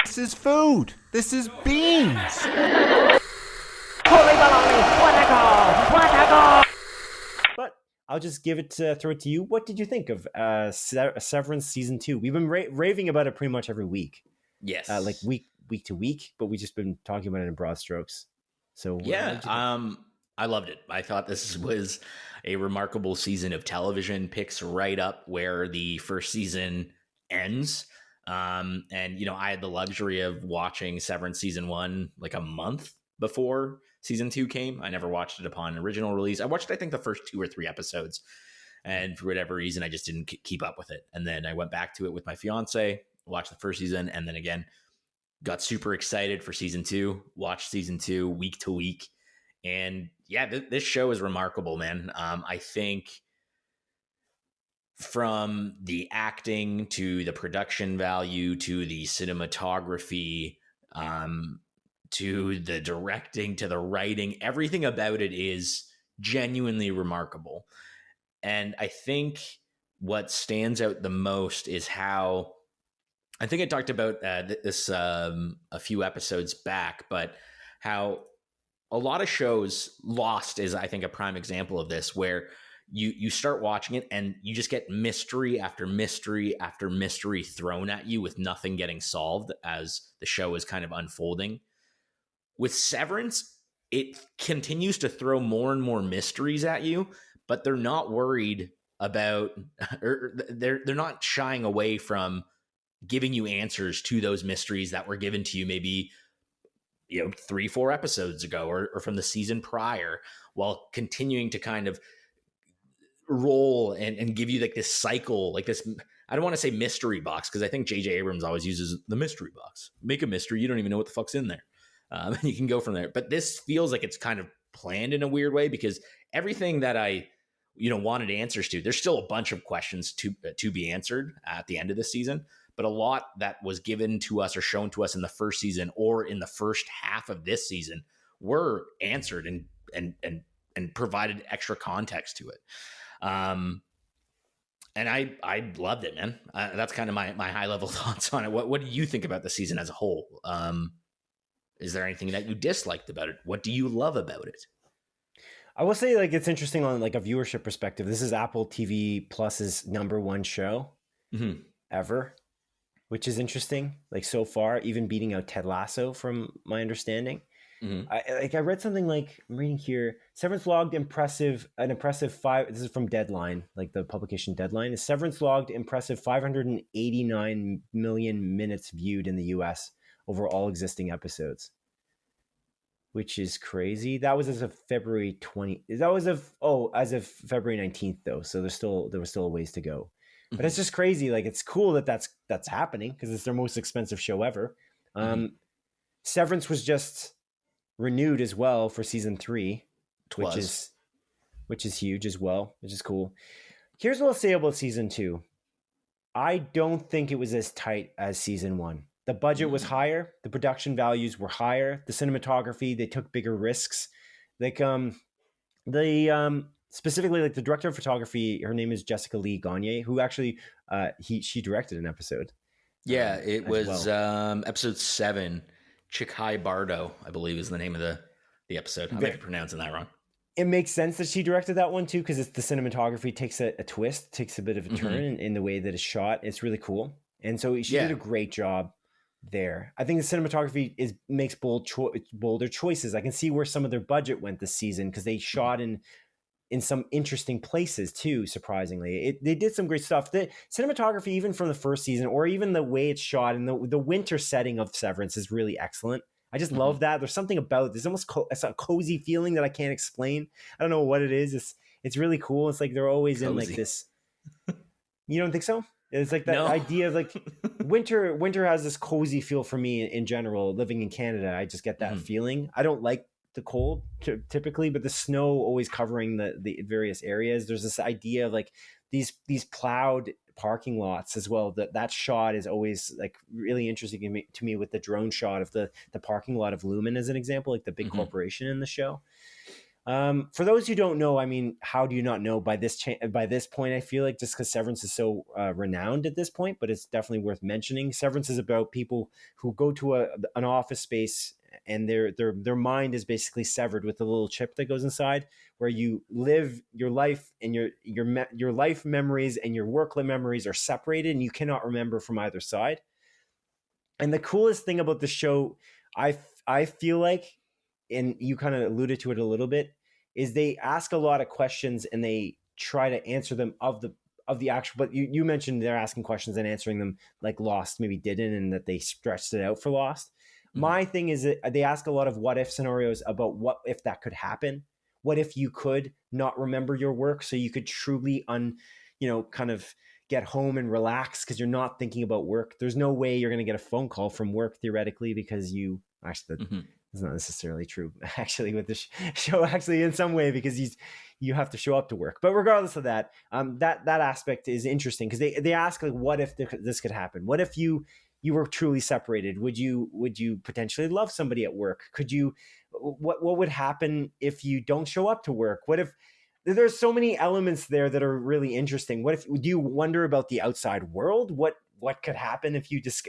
This is food. This is beans. But I'll just throw it to you. What did you think of Severance season 2? We've been raving about it pretty much every week. Yes. Like week to week, but we've just been talking about it in broad strokes. So yeah, I loved it. I thought this was a remarkable season of television. Picks right up where the first season ends. And I had the luxury of watching Severance season 1 like a month before season 2 came. I never watched it upon original release. I watched, I think, the first 2 or 3 episodes, and for whatever reason, I just didn't keep up with it. And then I went back to it with my fiance, watched the first season, and then again, got super excited for season 2, watched season 2 week to week. And yeah, this show is remarkable, man. I think from the acting to the production value to the cinematography, to the directing, to the writing, everything about it is genuinely remarkable. And I think what stands out the most is how, I think I talked about this a few episodes back, but how a lot of shows, Lost is, I think, a prime example of this, where you start watching it and you just get mystery after mystery after mystery thrown at you with nothing getting solved as the show is kind of unfolding. With Severance, it continues to throw more and more mysteries at you, but they're not worried about, or they're not shying away from giving you answers to those mysteries that were given to you maybe 3-4 episodes ago or from the season prior, while continuing to kind of roll and give you like this cycle, like this, I don't want to say mystery box, because I think J.J. Abrams always uses the mystery box. Make a mystery, you don't even know what the fuck's in there. And you can go from there. But this feels like it's kind of planned in a weird way, because everything that I wanted answers to, there's still a bunch of questions to be answered at the end of the season, but a lot that was given to us or shown to us in the first season or in the first half of this season were answered and provided extra context to it. And I loved it, man. That's kind of my high level thoughts on it. What do you think about the season as a whole? Is there anything that you disliked about it? What do you love about it? I will say, like, it's interesting on like a viewership perspective. This is Apple TV Plus's #1 show ever, which is interesting. Like, so far, even beating out Ted Lasso, from my understanding. I read something like, I'm reading here, Severance logged an impressive 5. This is from Deadline, like the publication Deadline. Severance logged impressive 589 million minutes viewed in the US over all existing episodes, which is crazy. That was as of February 20. As of February 19th though. So there was still a ways to go. But it's just crazy. Like, it's cool that that's happening, because it's their most expensive show ever. Severance was just renewed as well for season 3, which is huge as well, which is cool. Here's what I'll say about season 2. I don't think it was as tight as season 1. The budget was higher, the production values were higher, the cinematography, they took bigger risks. Like specifically, like, the director of photography, her name is Jessica Lee Gagne, who actually she directed an episode. Yeah, it was episode 7. Chikai Bardo, I believe, is the name of the episode. I might be pronouncing that wrong. It makes sense that she directed that one too, because it's the cinematography takes a twist, takes a bit of a turn in the way that it's shot. It's really cool, and so she did a great job there. I think the cinematography makes bolder choices. I can see where some of their budget went this season, because they shot in some interesting places too. Surprisingly, they did some great stuff. The cinematography, even from the first season, or even the way it's shot, and the winter setting of Severance is really excellent. I just love that. There's something about there's almost it's a cozy feeling that I can't explain. I don't know what it is. It's really cool. It's like they're always cozy in like this. You don't think so? It's like that idea of like winter has this cozy feel for me in general. Living in Canada, I just get that feeling. I don't like the cold typically, but the snow always covering the various areas. There's this idea of like these plowed parking lots as well. That shot is always like really interesting to me with the drone shot of the parking lot of Lumen as an example, like the big corporation in the show. For those who don't know, I mean, how do you not know by this point? I feel like just because Severance is so renowned at this point, but it's definitely worth mentioning. Severance is about people who go to an office space and their mind is basically severed with the little chip that goes inside, where you live your life and your life memories and your work memories are separated, and you cannot remember from either side. And the coolest thing about the show, I feel like, and you kind of alluded to it a little bit, is they ask a lot of questions and they try to answer them of the actual. But you mentioned they're asking questions and answering them like Lost maybe didn't, and that they stretched it out for Lost. Mm-hmm. My thing is that they ask a lot of what if scenarios about what if that could happen. What if you could not remember your work so you could truly kind of get home and relax because you're not thinking about work. There's no way you're going to get a phone call from work theoretically because you actually that's not necessarily true actually with the show actually in some way, because you have to show up to work. But regardless of that, that aspect is interesting because they ask like, what if this could happen? What if you were truly separated? Would you potentially love somebody at work? Could you what would happen if you don't show up to work? What if there's so many elements there that are really interesting? What if do you wonder about the outside world? What could happen if you just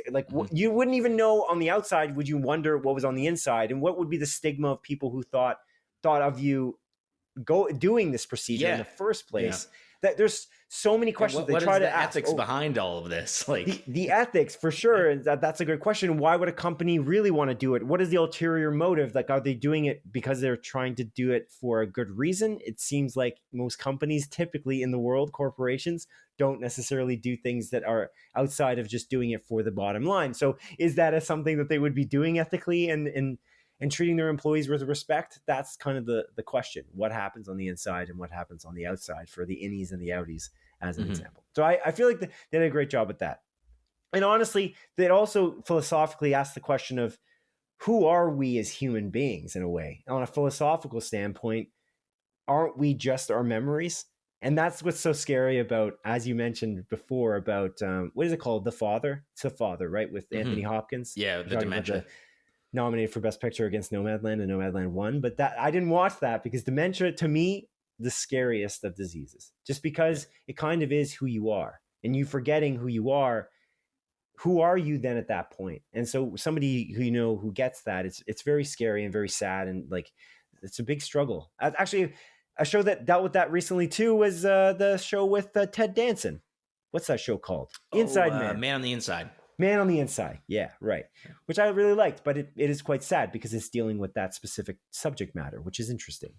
you wouldn't even know on the outside? Would you wonder what was on the inside? And what would be the stigma of people who thought of you doing this procedure in the first place? That there's so many questions. What is the ethics behind all of this? Like the ethics, for sure. That's a good question. Why would a company really want to do it? What is the ulterior motive? Like, are they doing it because they're trying to do it for a good reason? It seems like most companies typically in the world, corporations, don't necessarily do things that are outside of just doing it for the bottom line. So is that something that they would be doing ethically and treating their employees with respect? That's kind of the question. What happens on the inside and what happens on the outside for the innies and the outies, as an example. So I feel like they did a great job with that. And honestly, they also philosophically asked the question of who are we as human beings in a way? On a philosophical standpoint, aren't we just our memories? And that's what's so scary about, as you mentioned before, about what is it called? The Father? It's The Father, right? With Anthony Hopkins. Yeah, the dementia. Nominated for Best Picture against Nomadland, and Nomadland won. But that I didn't watch that because dementia, to me, the scariest of diseases, just because it kind of is who you are, and you forgetting who you are. Who are you then at that point? And so somebody who gets that, it's very scary and very sad, and like it's a big struggle. Actually, a show that dealt with that recently too was the show with Ted Danson. What's that show called? Inside Man. Man on the Inside. Man on the Inside. Yeah, right. Which I really liked, but it is quite sad because it's dealing with that specific subject matter, which is interesting.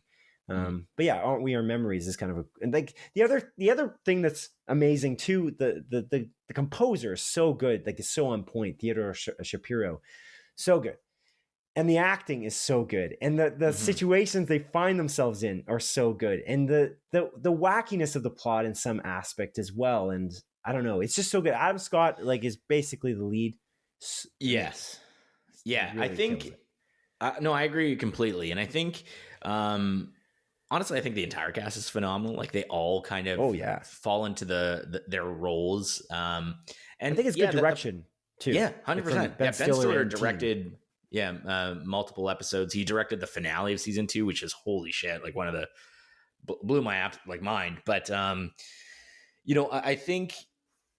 But yeah, aren't we our memories is kind of and like the other thing that's amazing too. The composer is so good, like it's so on point. Theodore Shapiro, so good, and the acting is so good, and the situations they find themselves in are so good, and the wackiness of the plot in some aspect as well. And I don't know, it's just so good. Adam Scott is basically the lead. Yes, yeah, really I think. No, I agree completely, and I think. Honestly, I think the entire cast is phenomenal. Like they all kind of fall into their roles. And I think it's good direction too. Yeah, 100%. Ben Stiller directed multiple episodes. He directed the finale of season 2, which is holy shit. Like one of the blew my mind. But I think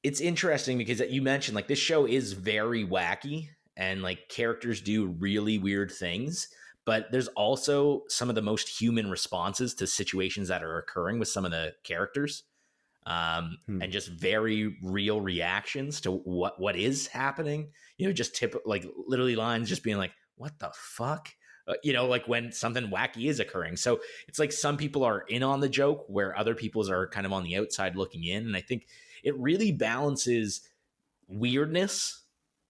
it's interesting because you mentioned like this show is very wacky and like characters do really weird things. But there's also some of the most human responses to situations that are occurring with some of the characters, and just very real reactions to what is happening. Just like literally lines just being like, "What the fuck?" Like when something wacky is occurring. So it's like some people are in on the joke where other people's are kind of on the outside looking in, and I think it really balances weirdness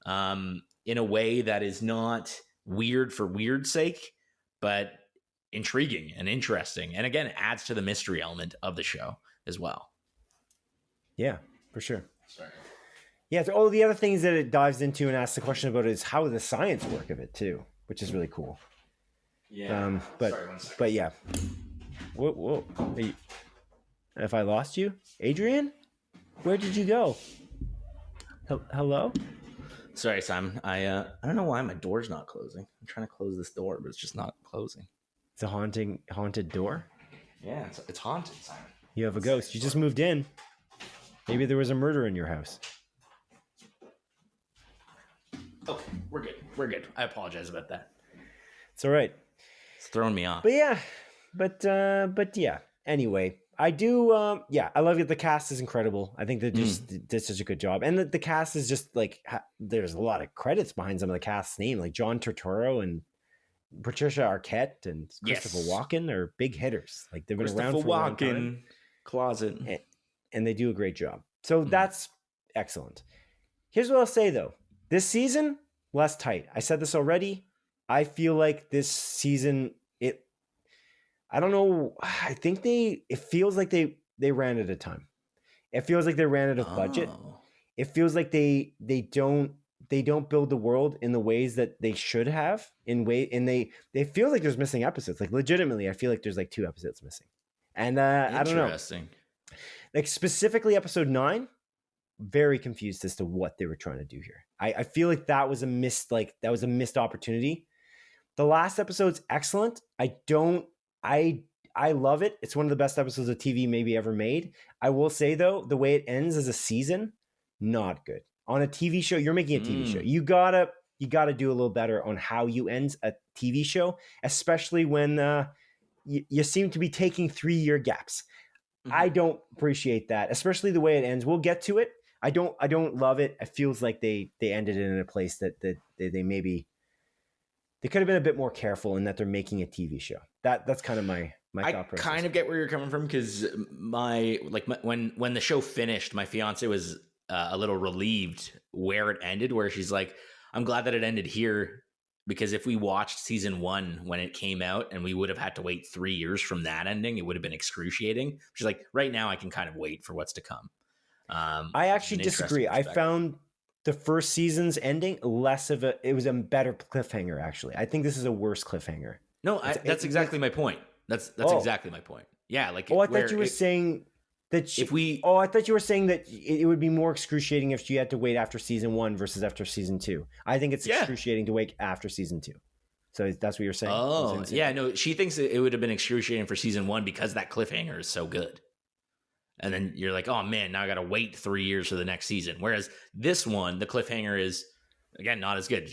in a way that is not weird for weird's sake, but intriguing and interesting, and again adds to the mystery element of the show as well. Yeah, for sure. Sorry. Yeah. So, the other things that it dives into and asks the question about is how the science work of it too, which is really cool. Yeah. But yeah. Whoa. If I lost you, Adrian, where did you go? Hello. Sorry, Simon. I don't know why my door's not closing. I'm trying to close this door, but it's just not closing. It's a haunted door. Yeah, it's haunted, Simon. You have a ghost. You just moved in. Maybe there was a murder in your house. Okay, we're good. We're good. I apologize about that. It's all right. It's throwing me off. But yeah, but yeah. Anyway, I do. I love it. The cast is incredible. I think they just did such a good job, and the cast is just like there's a lot of credits behind some of the cast's name, like John Turturro and Patricia Arquette and Christopher Walken are big hitters. Like they've been around for a long time. Closet, and they do a great job. So that's excellent. Here's what I'll say though: this season less tight. I said this already. I feel like this season I don't know. I think it feels like they ran out of time. It feels like they ran out of budget. It feels like they don't build the world in the ways that they should have and they feel like there's missing episodes. Like legitimately, I feel like there's like 2 episodes missing. And I don't know. Interesting. Like specifically episode 9, very confused as to what they were trying to do here. I feel like that was a missed opportunity. The last episode's excellent. I love it. It's one of the best episodes of TV maybe ever made. I will say though, the way it ends as a season, not good. On a TV show, you're making a TV show. You gotta do a little better on how you end a TV show, especially when you seem to be taking 3-year gaps. I don't appreciate that, especially the way it ends. We'll get to it. I don't love it. It feels like they ended it in a place that they maybe they could have been a bit more careful in that they're making a TV show. That's kind of my thought process. I kind of get where you're coming from because when the show finished, my fiance was a little relieved where it ended, where she's like, I'm glad that it ended here because if we watched season 1 when it came out and we would have had to wait 3 years from that ending, it would have been excruciating. She's like, right now I can kind of wait for what's to come. I actually disagree. I found the first season's ending it was a better cliffhanger. Actually, I think this is a worse cliffhanger. No, that's exactly my point. That's exactly my point. Yeah, like I thought you were saying that I thought you were saying that it would be more excruciating if she had to wait after season 1 versus after season 2. I think it's excruciating to wait after season 2. So that's what you're saying. Oh, yeah, no, she thinks it would have been excruciating for season 1 because that cliffhanger is so good. And then you're like, oh man, now I got to wait 3 years for the next season. Whereas this one, the cliffhanger is again not as good.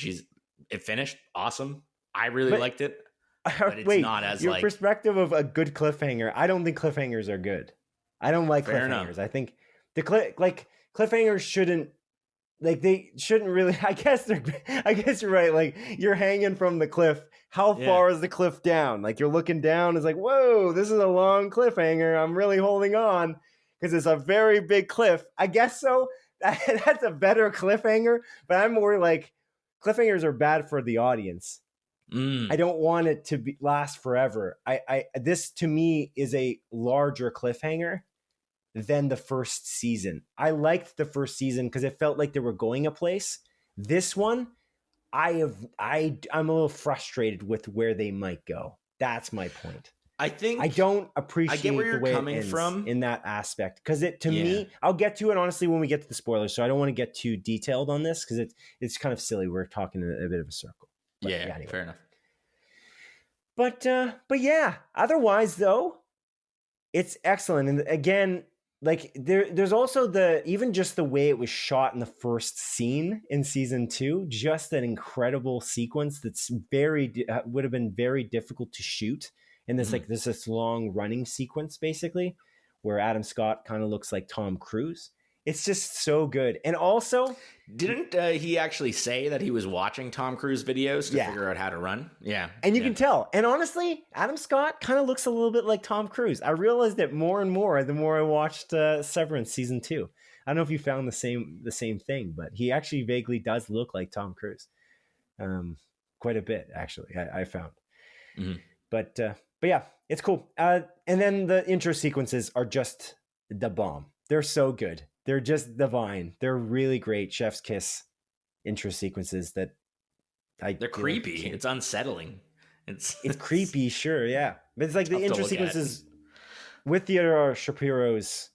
It finished awesome. I really liked it. But it's not as your perspective of a good cliffhanger. I don't think cliffhangers are good. I don't like cliffhangers. Enough. I think the cliffhangers shouldn't really. I guess you're right. Like you're hanging from the cliff. How far is the cliff down? Like you're looking down. It's like, whoa, this is a long cliffhanger. I'm really holding on because it's a very big cliff. I guess so. That's a better cliffhanger. But I'm more like cliffhangers are bad for the audience. I don't want it to last forever. This to me is a larger cliffhanger than the first season. I liked the first season because it felt like they were going a place. This one, I'm a little frustrated with where they might go. That's my point. I think I don't appreciate the way it ends from in that aspect because to me, I'll get to it honestly when we get to the spoilers. So I don't want to get too detailed on this because it's kind of silly. We're talking in a bit of a circle. But anyway. Fair enough. But yeah, otherwise though, it's excellent. And again, like there's also even just the way it was shot in the first scene in season 2, just an incredible sequence that's would have been very difficult to shoot. And this long running sequence basically where Adam Scott kind of looks like Tom Cruise. It's just so good. And also, didn't he actually say that he was watching Tom Cruise videos to figure out how to run? Yeah. And you can tell. And honestly, Adam Scott kind of looks a little bit like Tom Cruise. I realized it more and more the more I watched Severance season 2. I don't know if you found the same thing, but he actually vaguely does look like Tom Cruise. Quite a bit, actually, I found. Mm-hmm. But yeah, it's cool. And then the intro sequences are just the bomb. They're so good. They're just divine. They're really great chef's kiss intro sequences that they're creepy. It's unsettling. It's creepy, sure, yeah. But it's like the intro sequences with Theodore Shapiro's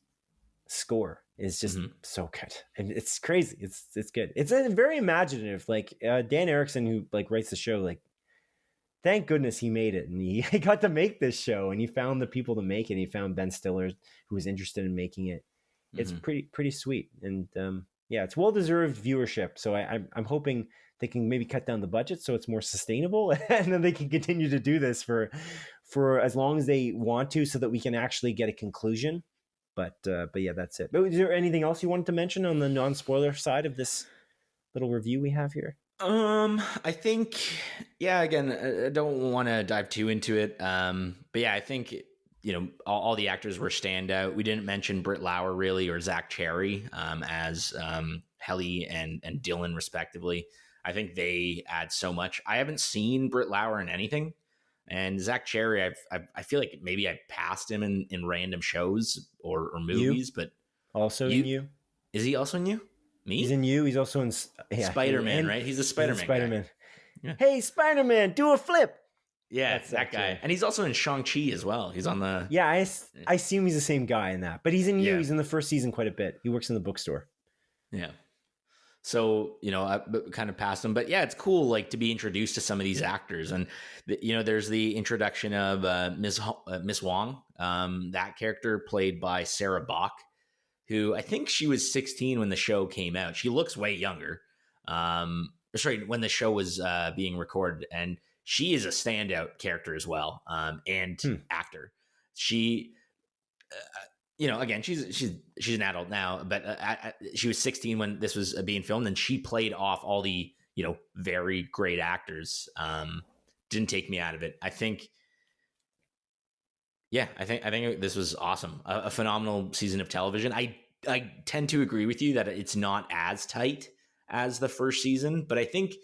score is just so good. And it's crazy. It's good. It's very imaginative. Like Dan Erickson, who like writes the show, like thank goodness he made it, and he got to make this show, and he found the people to make it. He found Ben Stiller, who was interested in making it. It's pretty sweet, and yeah, it's well deserved viewership. So I'm hoping they can maybe cut down the budget so it's more sustainable, and then they can continue to do this for as long as they want to, so that we can actually get a conclusion. But yeah, that's it. But is there anything else you wanted to mention on the non-spoiler side of this little review we have here? I think, yeah, again, I don't want to dive too into it. But yeah, I think, all the actors were standout. We didn't mention Britt Lauer really, or Zach Cherry, as Helly and Dylan respectively. I think they add so much. I haven't seen Britt Lauer in anything, and Zach Cherry, I feel like maybe I passed him in random shows or movies, but also in You. Is he also in You? Me? He's in You. He's also in Spider-Man, right? He's a Spider-Man. Spider-Man. Yeah. Hey, Spider-Man, do a flip. Yeah, that's that guy. And he's also in Shang-Chi as well. He's on the... Yeah, I assume he's the same guy in that. But he's in You. He's in the first season quite a bit. He works in the bookstore. Yeah. So, I kind of passed him. But yeah, it's cool like to be introduced to some of these actors. And, there's the introduction of Miss Wong. That character played by Sarah Bach, who I think she was 16 when the show came out. She looks way younger. When the show was being recorded, and she is a standout character as well, and actor. She, again, she's an adult now, but she was 16 when this was being filmed, and she played off all the very great actors. Didn't take me out of it. I think. Yeah, I think this was awesome. A phenomenal season of television. I tend to agree with you that it's not as tight as the first season, but I think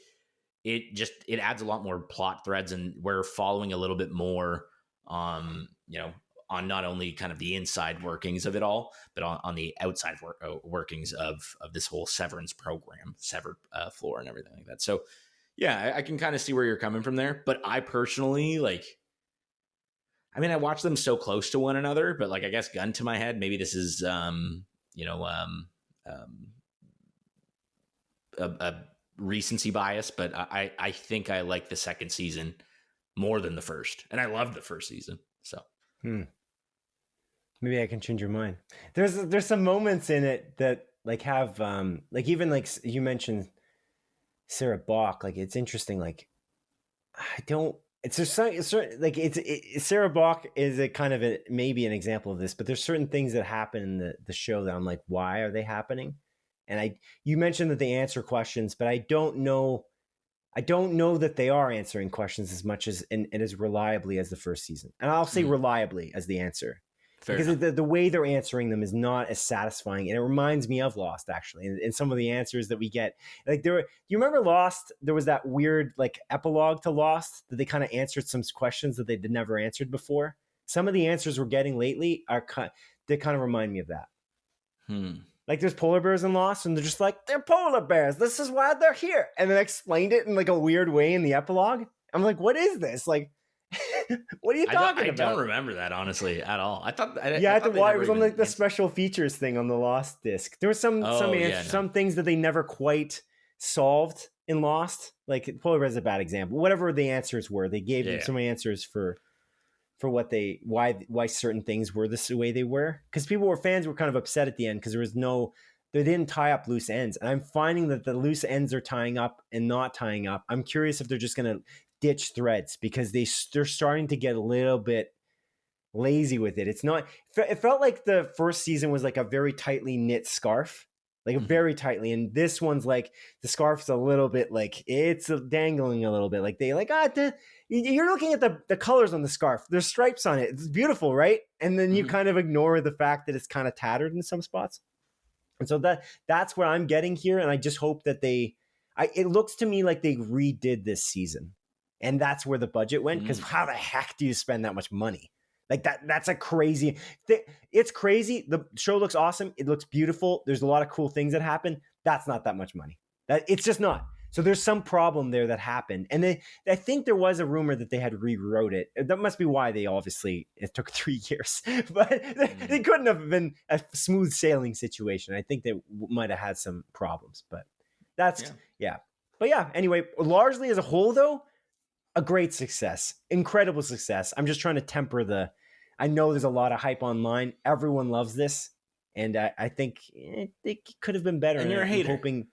it adds a lot more plot threads, and we're following a little bit more on not only kind of the inside workings of it all, but on the outside workings of this whole Severance program, Severed Floor and everything like that. So yeah, I can kind of see where you're coming from there, but I personally I watch them so close to one another, but I guess gun to my head, maybe this is, a recency bias, but I think I like the second season more than the first, and I loved the first season. So maybe I can change your mind. There's some moments in it that have even you mentioned Sarah Bach. It's interesting. It's just it's Sarah Bach is a kind of maybe an example of this, but there's certain things that happen in the show that I'm like, why are they happening? And you mentioned that they answer questions, but I don't know that they are answering questions as much as and as reliably as the first season. And I'll say reliably as the answer. Fair because the way they're answering them is not as satisfying, and it reminds me of Lost actually. And some of the answers that we get, you remember Lost? There was that weird epilogue to Lost that they kind of answered some questions that they'd never answered before. Some of the answers we're getting lately they kind of remind me of that. There's polar bears in Lost, and they're just they're polar bears. This is why they're here, and then explained it in a weird way in the epilogue. I'm like, what is this? What are you talking about? I don't remember that honestly at all. I thought I had to watch. It was on the special features thing on the Lost disc. There were some things that they never quite solved in Lost. Polar bear is a bad example. Whatever the answers were, they gave them so many answers for why certain things were the way they were. Because fans were kind of upset at the end because they didn't tie up loose ends. And I'm finding that the loose ends are tying up and not tying up. I'm curious if they're just going to ditch threads because they're starting to get a little bit lazy with it. It felt like the first season was a very tightly knit scarf, very tightly. And this one's the scarf's a little bit it's dangling a little bit. You're looking at the colors on the scarf. There's stripes on it. It's beautiful, right? And then you kind of ignore the fact that it's kind of tattered in some spots. And so that's what I'm getting here. And I just hope that it looks to me like they redid this season. And that's where the budget went. Because how the heck do you spend that much money? That's a crazy thing. It's crazy. The show looks awesome. It looks beautiful. There's a lot of cool things that happen. That's not that much money. It's just not. So there's some problem there that happened. And I think there was a rumor that they had rewrote it. That must be why it took 3 years. But they couldn't have been a smooth sailing situation. I think they might have had some problems. But that's, yeah. But yeah, anyway, largely as a whole, though, a great success, incredible success. I'm just trying to temper I know there's a lot of hype online. Everyone loves this, and I think it could have been better. And you're a hater. Hoping,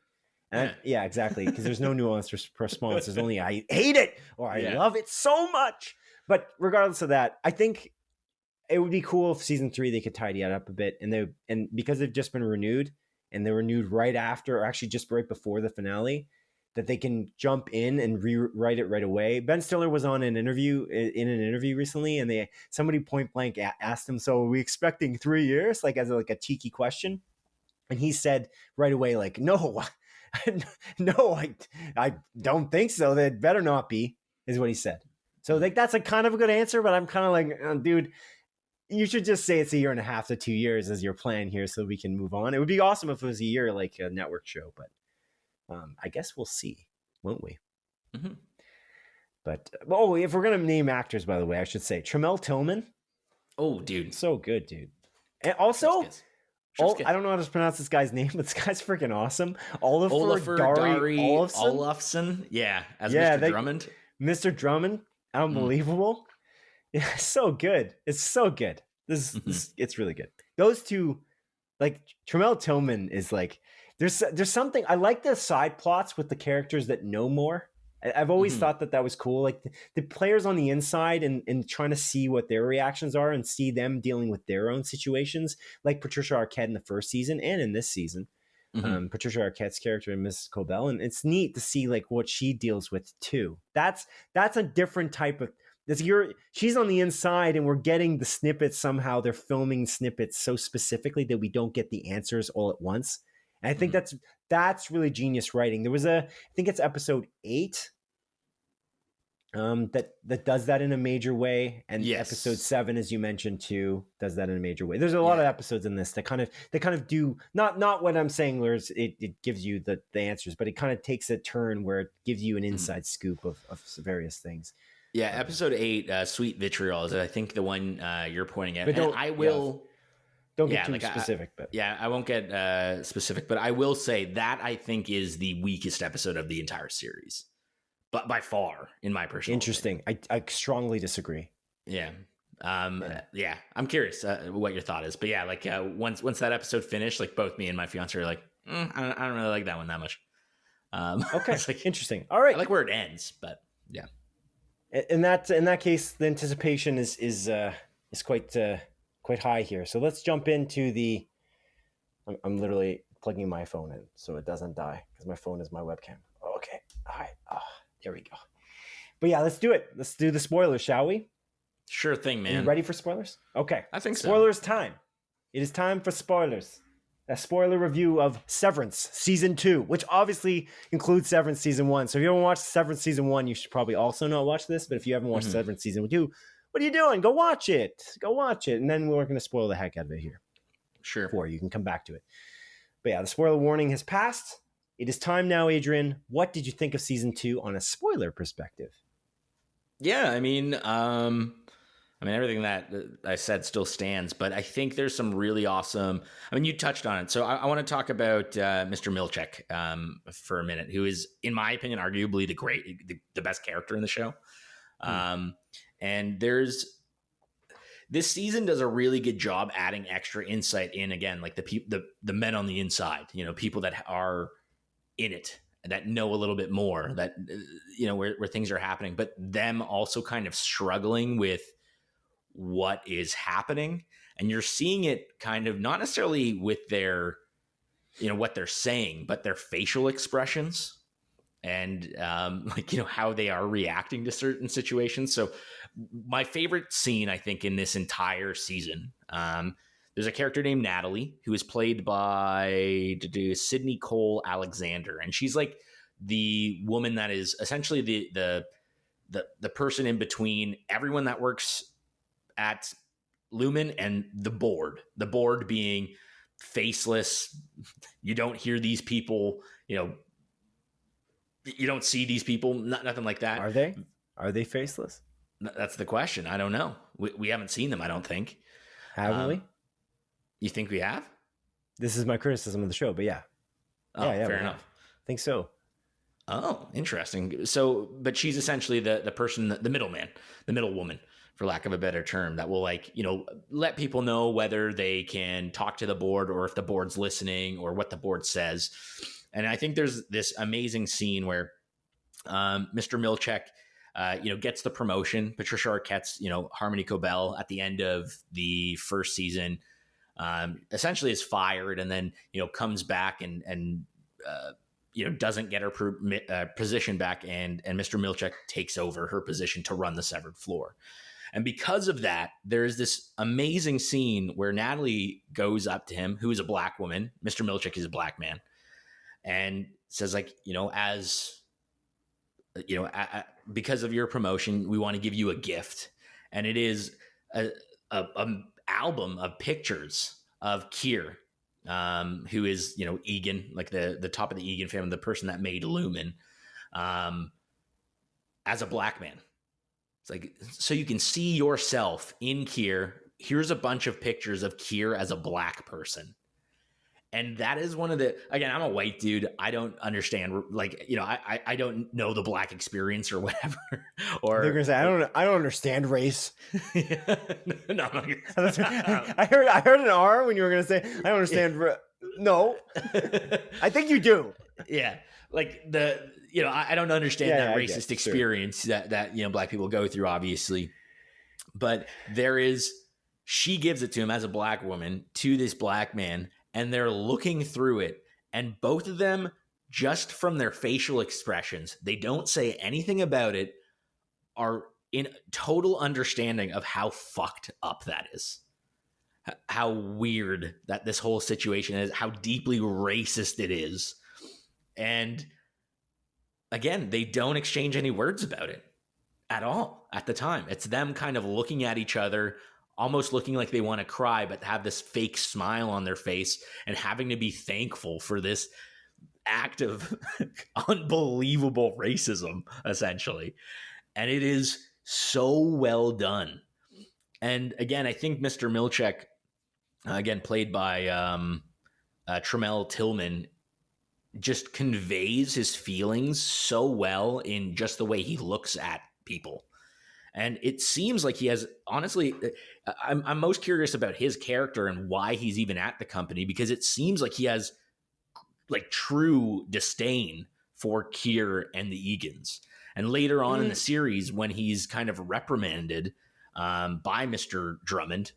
yeah, exactly. Because there's no nuanced response. There's only I hate it or I love it so much. But regardless of that, I think it would be cool if season 3 they could tidy it up a bit, and because they've just been renewed, and they renewed right after, or actually just right before the finale, that they can jump in and rewrite it right away. Ben Stiller was on an interview recently, and somebody point blank asked him, "So are we expecting 3 years?" Like as a cheeky question, and he said right away, like, "No, no, I don't think so. That better not be," is what he said. So like that's a kind of a good answer, but I'm kind of like, dude, you should just say it's a year and a half to 2 years as your plan here, so we can move on. It would be awesome if it was a year, like a network show, but. I guess we'll see, won't we? Mm-hmm. But if we're gonna name actors, by the way, I should say Tramell Tillman. Oh, dude, so good, dude. And also, I don't know how to pronounce this guy's name, but this guy's freaking awesome. Olafur Dari Olafsson. Yeah, Mr. Drummond. Mr. Drummond, unbelievable. Yeah, so good. It's so good. It's really good. Those two, like Tramell Tillman, is like. There's something I like the side plots with the characters that know more. I've always thought that was cool. Like the players on the inside and trying to see what their reactions are and see them dealing with their own situations, like Patricia Arquette in the first season and in this season. Patricia Arquette's character in Mrs. Cobell, and it's neat to see like what she deals with too. That's a different type of. She's on the inside, and we're getting the snippets somehow. They're filming snippets so specifically that we don't get the answers all at once. And I think that's really genius writing. There was I think it's episode 8 that does that in a major way, and episode 7, as you mentioned too, does that in a major way. There's a lot of episodes in this that kind of do not what I'm saying, where it gives you the answers, but it kind of takes a turn where it gives you an inside scoop of various things. Yeah, episode 8, Sweet Vitriol, is I think the one you're pointing at. But I will. Don't get too specific, but I won't get specific, but I will say that I think is the weakest episode of the entire series, but by far, in my personal interesting. I strongly disagree. Yeah. I'm curious what your thought is, but yeah, like once that episode finished, like both me and my fiance are like, I don't really like that one that much. Okay, it's like, interesting. All right, I like where it ends, but yeah. In that case, the anticipation is quite high here. So let's jump into I'm literally plugging my phone in so it doesn't die because my phone is my webcam. Okay. All right. There we go. But yeah, let's do it. Let's do the spoilers, shall we? Sure thing, man. Are you ready for spoilers? Okay. I think so. Spoilers time. It is time for spoilers. A spoiler review of Severance Season 2, which obviously includes Severance Season 1. So if you haven't watched Severance Season 1, you should probably also not watch this. But if you haven't watched Severance Season 2, what are you doing? Go watch it. And then we're going to spoil the heck out of it here. Sure. Before you can come back to it. But yeah, the spoiler warning has passed. It is time now, Adrian. What did you think of Season 2 on a spoiler perspective? Yeah, I mean, everything that I said still stands, but I think there's some really awesome. I mean, you touched on it, so I want to talk about Mr. Milchek for a minute, who is, in my opinion, arguably the best character in the show. And this season does a really good job adding extra insight in, again, like the men on the inside, people that are in it, that know a little bit more, that where things are happening, but them also kind of struggling with what is happening. And you're seeing it kind of not necessarily with their what they're saying, but their facial expressions and how they are reacting to certain situations. So my favorite scene, I think, in this entire season, there's a character named Natalie who is played by Sydney Cole Alexander, and she's like the woman that is essentially the person in between everyone that works at Lumen and the board. The board being faceless. You don't hear these people. You don't see these people. Nothing like that. Are they faceless? That's the question. I don't know. We haven't seen them, I don't think. Haven't we? You think we have? This is my criticism of the show, but yeah. Oh, yeah, fair enough. I think so. Oh, interesting. So, but she's essentially the person, the middleman, the middle woman, for lack of a better term, that will, like, let people know whether they can talk to the board or if the board's listening or what the board says. And I think there's this amazing scene where Mr. Milchek, gets the promotion. Patricia Arquette's, Harmony Cobell at the end of the first season, essentially is fired, and then comes back and doesn't get her position back, and Mr. Milchek takes over her position to run the severed floor. And because of that, there's this amazing scene where Natalie goes up to him, who is a black woman. Mr. Milchek is a black man, and says, like, as because of your promotion, we want to give you a gift. And it is a album of pictures of Keir, who is, Egan, like the top of the Egan family, the person that made Lumen, as a black man. It's like, so you can see yourself in Keir. Here's a bunch of pictures of Keir as a black person. And that is one of the, again, I'm a white dude. I don't understand, like, I don't know the black experience or whatever. Or they're gonna say, I don't understand race. No, I heard an R when you were gonna say, I don't understand. No, I think you do. Yeah, like I don't understand that racist experience that black people go through, obviously. But she gives it to him as a black woman to this black man. And they're looking through it, and both of them, just from their facial expressions, they don't say anything about it, are in total understanding of how fucked up that is, how weird that this whole situation is, how deeply racist it is. And again, they don't exchange any words about it at all at the time. It's them kind of looking at each other, almost looking like they want to cry, but have this fake smile on their face and having to be thankful for this act of unbelievable racism, essentially. And it is so well done. And again, I think Mr. Milchek, again, played by Tremel Tillman, just conveys his feelings so well in just the way he looks at people. And it seems like he has, honestly, I'm most curious about his character and why he's even at the company, because it seems like he has, like, true disdain for Keir and the Egans. And later on in the series, when he's kind of reprimanded by Mr. Drummond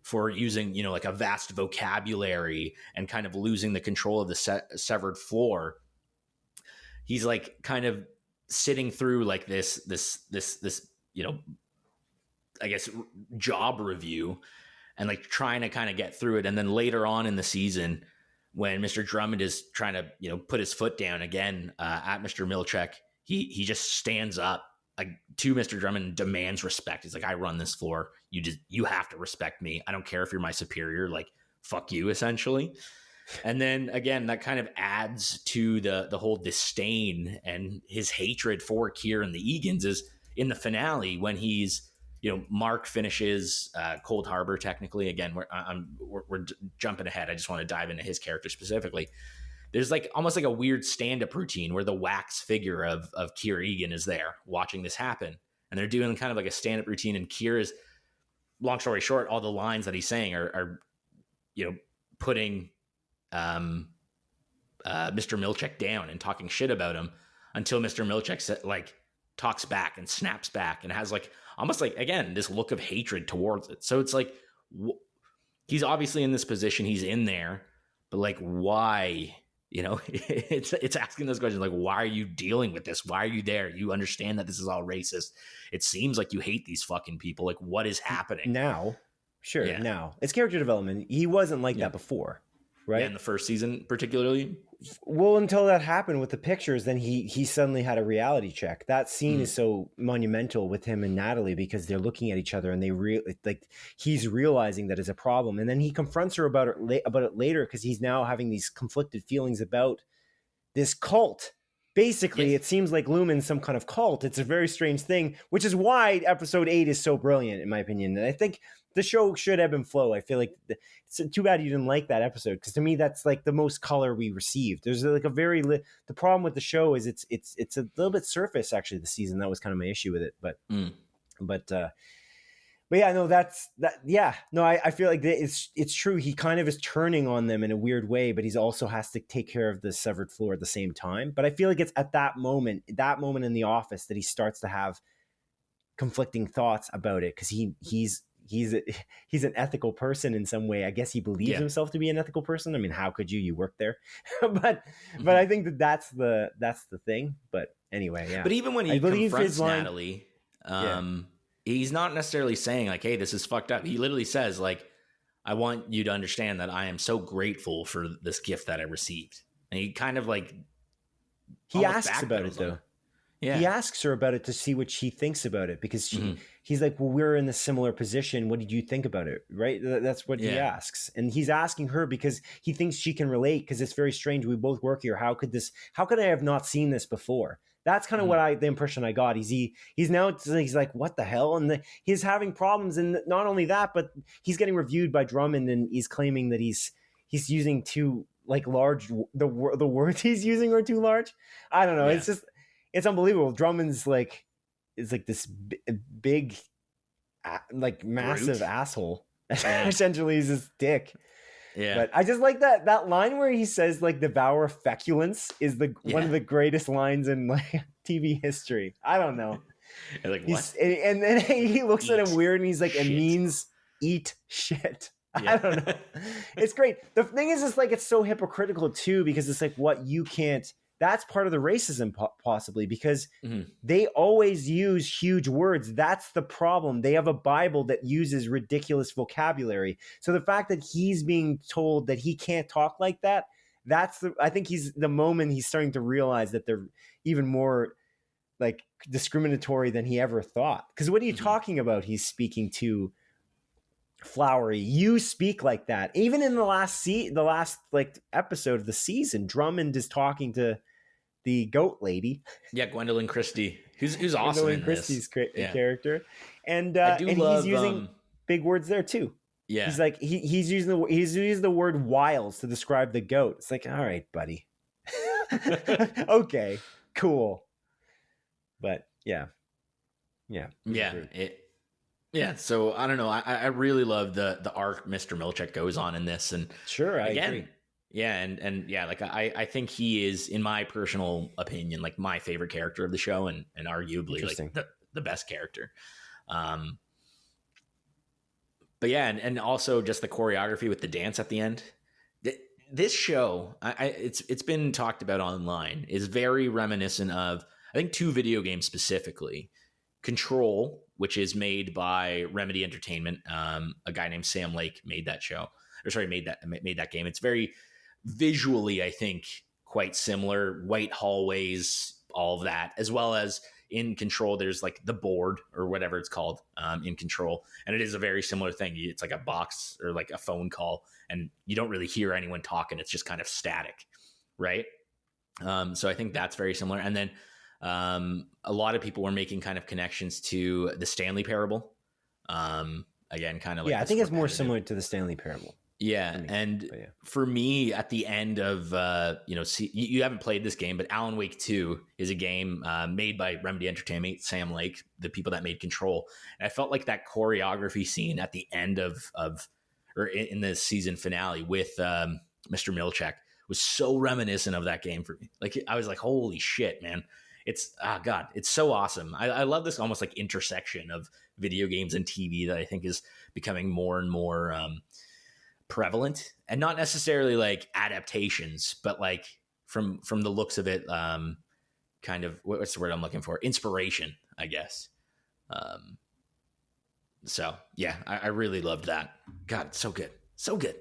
for using, like, a vast vocabulary and kind of losing the control of the severed floor, he's, like, kind of sitting through, like, this I guess job review, and, like, trying to kind of get through it. And then later on in the season, when Mr. Drummond is trying to put his foot down again at Mr. Milchek, he just stands up to Mr. Drummond and demands respect. He's like, I run this floor, you have to respect me. I don't care if you're my superior, like, fuck you, essentially. And then again, that kind of adds to the whole disdain and his hatred for Keir and the Egans is in the finale when he's, Mark finishes Cold Harbor. Technically, again, we're jumping ahead. I just want to dive into his character specifically. There's, like, almost like a weird stand-up routine where the wax figure of Keir Egan is there watching this happen, and they're doing kind of like a stand-up routine. And Keir is, long story short, all the lines that he's saying are putting Mr. Milchek down and talking shit about him until Mr. Milchek like talks back and snaps back and has, like, almost like, again, this look of hatred towards it. So it's like, he's obviously in this position, he's in there, but, like, why? It's asking those questions, like, why are you dealing with this? Why are you there? You understand that this is all racist. It seems like you hate these fucking people. Like, what is happening now? Sure. Yeah. Now it's character development. He wasn't like that before. Right. Yeah, in the first season, particularly. Well, until that happened with the pictures, then he suddenly had a reality check. That scene is so monumental with him and Natalie because they're looking at each other and he's realizing that it's a problem, and then he confronts her about it later because he's now having these conflicted feelings about this cult. Basically, It seems like Lumen's some kind of cult. It's a very strange thing, which is why episode 8 is so brilliant, in my opinion. And I think the show should ebb and flow. I feel like it's too bad you didn't like that episode, because to me that's like the most color we received. There's like a very the problem with the show is it's a little bit surface actually this season. That was kind of my issue with it, but yeah, no, that's that. Yeah, no, I feel like it's true. He kind of is turning on them in a weird way, but he's also has to take care of the severed floor at the same time. But I feel like it's at that moment in the office, that he starts to have conflicting thoughts about it, because he's an ethical person in some way. I guess he believes himself to be an ethical person. I mean, how could you work there? but I think that's the thing. But anyway, yeah. But even when he confronts Natalie, he's not necessarily saying like, hey, this is fucked up. He literally says like, I want you to understand that I am so grateful for this gift that I received. And he kind of like, he asks about it though. Yeah. He asks her about it to see what she thinks about it, because he's like, well, we're in a similar position. What did you think about it? Right. That's what he asks. And he's asking her because he thinks she can relate, because it's very strange. We both work here. How could I have not seen this before? That's kind of the impression I got. He's now, he's like, what the hell? And he's having problems. And not only that, but he's getting reviewed by Drummond, and he's claiming that he's using too like large, the words he's using are too large. I don't know. Yeah. It's unbelievable. Drummond's like, is like this big, like massive Brute. Asshole. Essentially, he's this dick. Yeah. But I just like that line where he says like devour feculence is one of the greatest lines in like TV history. I don't know. Like what? And then he looks at him weird, and he's like, shit. It means eat shit. Yeah. I don't know. It's great. The thing is, it's like, it's so hypocritical too, because it's like, what you can't. That's part of the racism, possibly, because they always use huge words. That's the problem. They have a Bible that uses ridiculous vocabulary. So the fact that he's being told that he can't talk like that, I think he's the moment he's starting to realize that they're even more like discriminatory than he ever thought. Because what are you talking about? He's speaking to Flowery. You speak like that. Even in the last like episode of the season, Drummond is talking to the goat lady. Yeah, Gwendolyn Christie, who's awesome in Christie's this. Character, and he's using big words there too. Yeah, he's like he's using the word wiles to describe the goat. It's like, all right, buddy. Okay, cool. But yeah. So I don't know. I really love the arc Mr. Milchick goes on in this, and sure, I agree. Yeah, and yeah, like I think he is, in my personal opinion, like my favorite character of the show, and arguably like the best character. But yeah, and also just the choreography with the dance at the end. This show, it's been talked about online, is very reminiscent of, I think, two video games specifically. Control, which is made by Remedy Entertainment. A guy named Sam Lake made that made that game. It's very visually, I think, quite similar. White hallways, all of that, as well as in Control, there's like the board or whatever it's called in Control. And it is a very similar thing. It's like a box or like a phone call, and you don't really hear anyone talking. It's just kind of static, right? So I think that's very similar. And then a lot of people were making kind of connections to the Stanley Parable. Again, kind of like, I think it's more similar to the Stanley Parable. Yeah, for me, at the end of you haven't played this game, but Alan Wake 2 is a game made by Remedy Entertainment, Sam Lake, the people that made Control. And I felt like that choreography scene at the end or in the season finale with Mr. Milchick was so reminiscent of that game for me. Like, I was like, holy shit, man. It's so awesome. I love this almost like intersection of video games and TV that I think is becoming more and more prevalent, and not necessarily like adaptations, but like from the looks of it, kind of, what's the word I'm looking for? Inspiration, I guess. So yeah, I really loved that. God, it's so good. So good.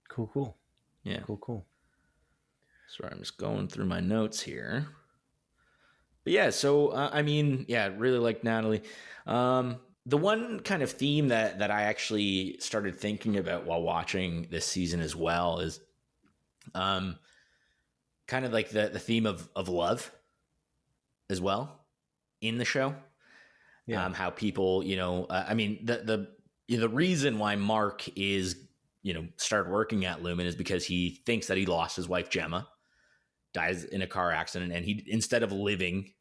Cool. Yeah. Cool. Sorry, I'm just going through my notes here. But yeah, so I mean, yeah, really like Natalie. The one kind of theme that I actually started thinking about while watching this season as well is kind of like the theme of love as well in the show. Yeah. How people, I mean, the reason why Mark is, started working at Lumen is because he thinks that he lost his wife, Gemma, dies in a car accident. And he, instead of living,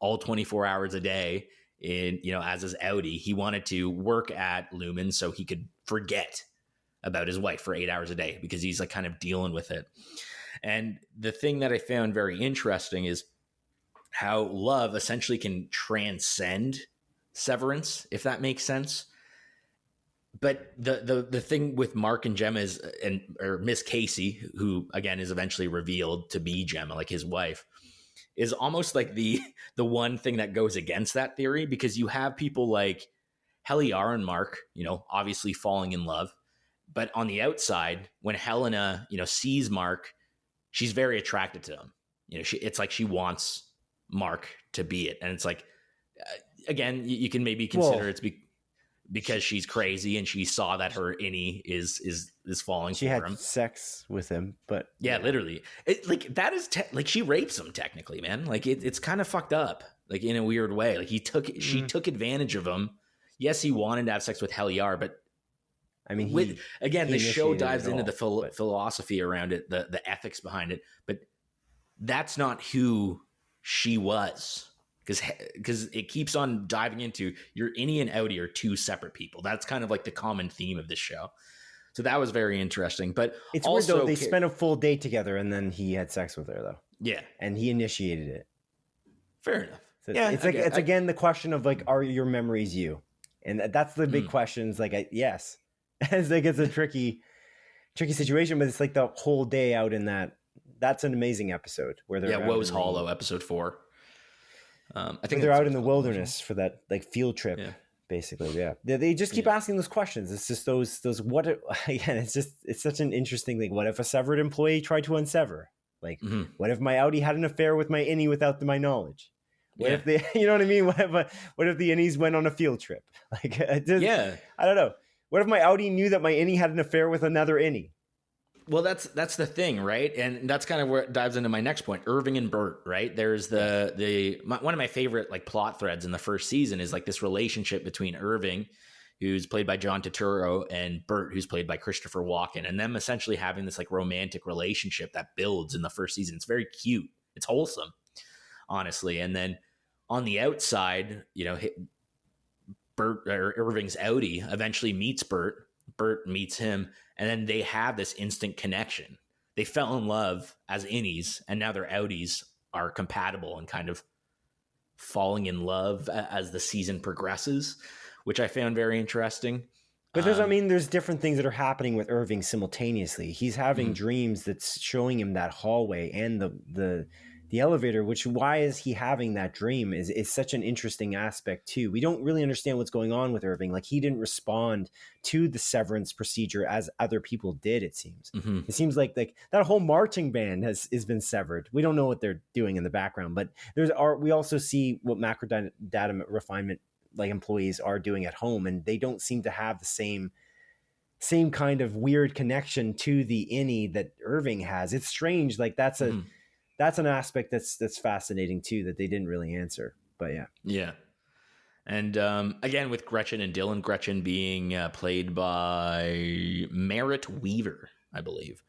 all 24 hours a day in, as his Audi, he wanted to work at Lumen so he could forget about his wife for 8 hours a day because he's like kind of dealing with it. And the thing that I found very interesting is how love essentially can transcend severance, if that makes sense. But the thing with Mark and Gemma is, or Miss Casey, who again is eventually revealed to be Gemma, like his wife, is almost like the one thing that goes against that theory, because you have people like Heliar and Mark, obviously falling in love. But on the outside, when Helena, sees Mark, she's very attracted to him. It's like she wants Mark to be it. And it's like, again, you can maybe consider it's because she's crazy and she saw that her innie is falling She for had him. sex with him, but yeah. Literally. Like that is like she rapes him technically, man. Like it's kind of fucked up, like in a weird way. Like she took advantage of him. Yes, he wanted to have sex with Heliar, but I mean, the show dives into the but philosophy around it, the ethics behind it, but that's not who she was, because it keeps on diving into your innie and outie are two separate people. That's kind of like the common theme of this show. So that was very interesting. But it's also, weird though, they spent a full day together and then he had sex with her though. Yeah. And he initiated it. Fair enough. So it's again the question of like, are your memories you? And that's the big question. It's like, yes. It's like it's a tricky situation, but it's like the whole day out in that. That's an amazing episode where they're Woe's Hollow, episode 4. I think they're out in the wilderness for that like field trip, basically. Yeah, they just keep asking those questions. It's just those what again. It's such an interesting thing. What if a severed employee tried to unsever? Like, what if my Audi had an affair with my innie without my knowledge? What if they, you know what I mean? What if the innies went on a field trip? Like, I don't know. What if my Audi knew that my innie had an affair with another innie? Well, that's the thing, right? And that's kind of where it dives into my next point. Irving and Bert, right? There's one of my favorite like plot threads in the first season is like this relationship between Irving, who's played by John Turturro, and Bert, who's played by Christopher Walken, and them essentially having this like romantic relationship that builds in the first season. It's very cute. It's wholesome, honestly. And then on the outside, Bert or Irving's Audi eventually meets Bert. Bert meets him, and then they have this instant connection. They fell in love as innies, and now their Audis are compatible and kind of falling in love as the season progresses, which I found very interesting. But there's different things that are happening with Irving simultaneously. He's having dreams that's showing him that hallway and the elevator, which why is he having that dream is such an interesting aspect too. We don't really understand what's going on with Irving. Like he didn't respond to the severance procedure as other people did, it seems. It seems like that whole marching band has been severed. We don't know what they're doing in the background, but we also see what macro data refinement like employees are doing at home, and they don't seem to have the same kind of weird connection to the innie that Irving has. It's strange. Like that's an aspect that's fascinating too that they didn't really answer. But yeah. And again with Gretchen and Dylan, Gretchen being played by Merritt Weaver, I believe,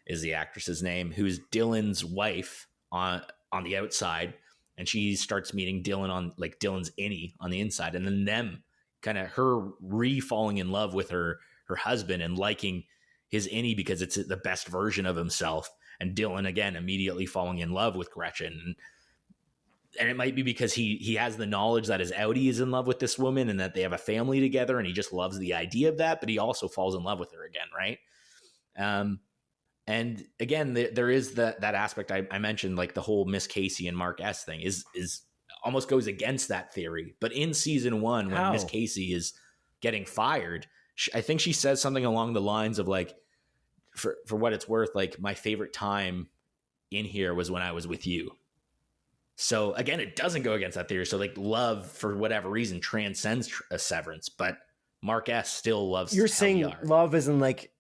is the actress's name, who's Dylan's wife on the outside, and she starts meeting Dylan on like Dylan's innie on the inside, and then them kind of her falling in love with her husband and liking his innie because it's the best version of himself. And Dylan, again, immediately falling in love with Gretchen. And it might be because he has the knowledge that his Audi is in love with this woman and that they have a family together, and he just loves the idea of that, but he also falls in love with her again, right? And again, there is that aspect I mentioned, like the whole Miss Casey and Mark S thing is almost goes against that theory. But in season 1, when Miss Casey is getting fired, I think she says something along the lines of like, for what it's worth, like my favorite time in here was when I was with you. So again, it doesn't go against that theory. So like love for whatever reason transcends a severance, but Mark S still loves. You're saying love isn't like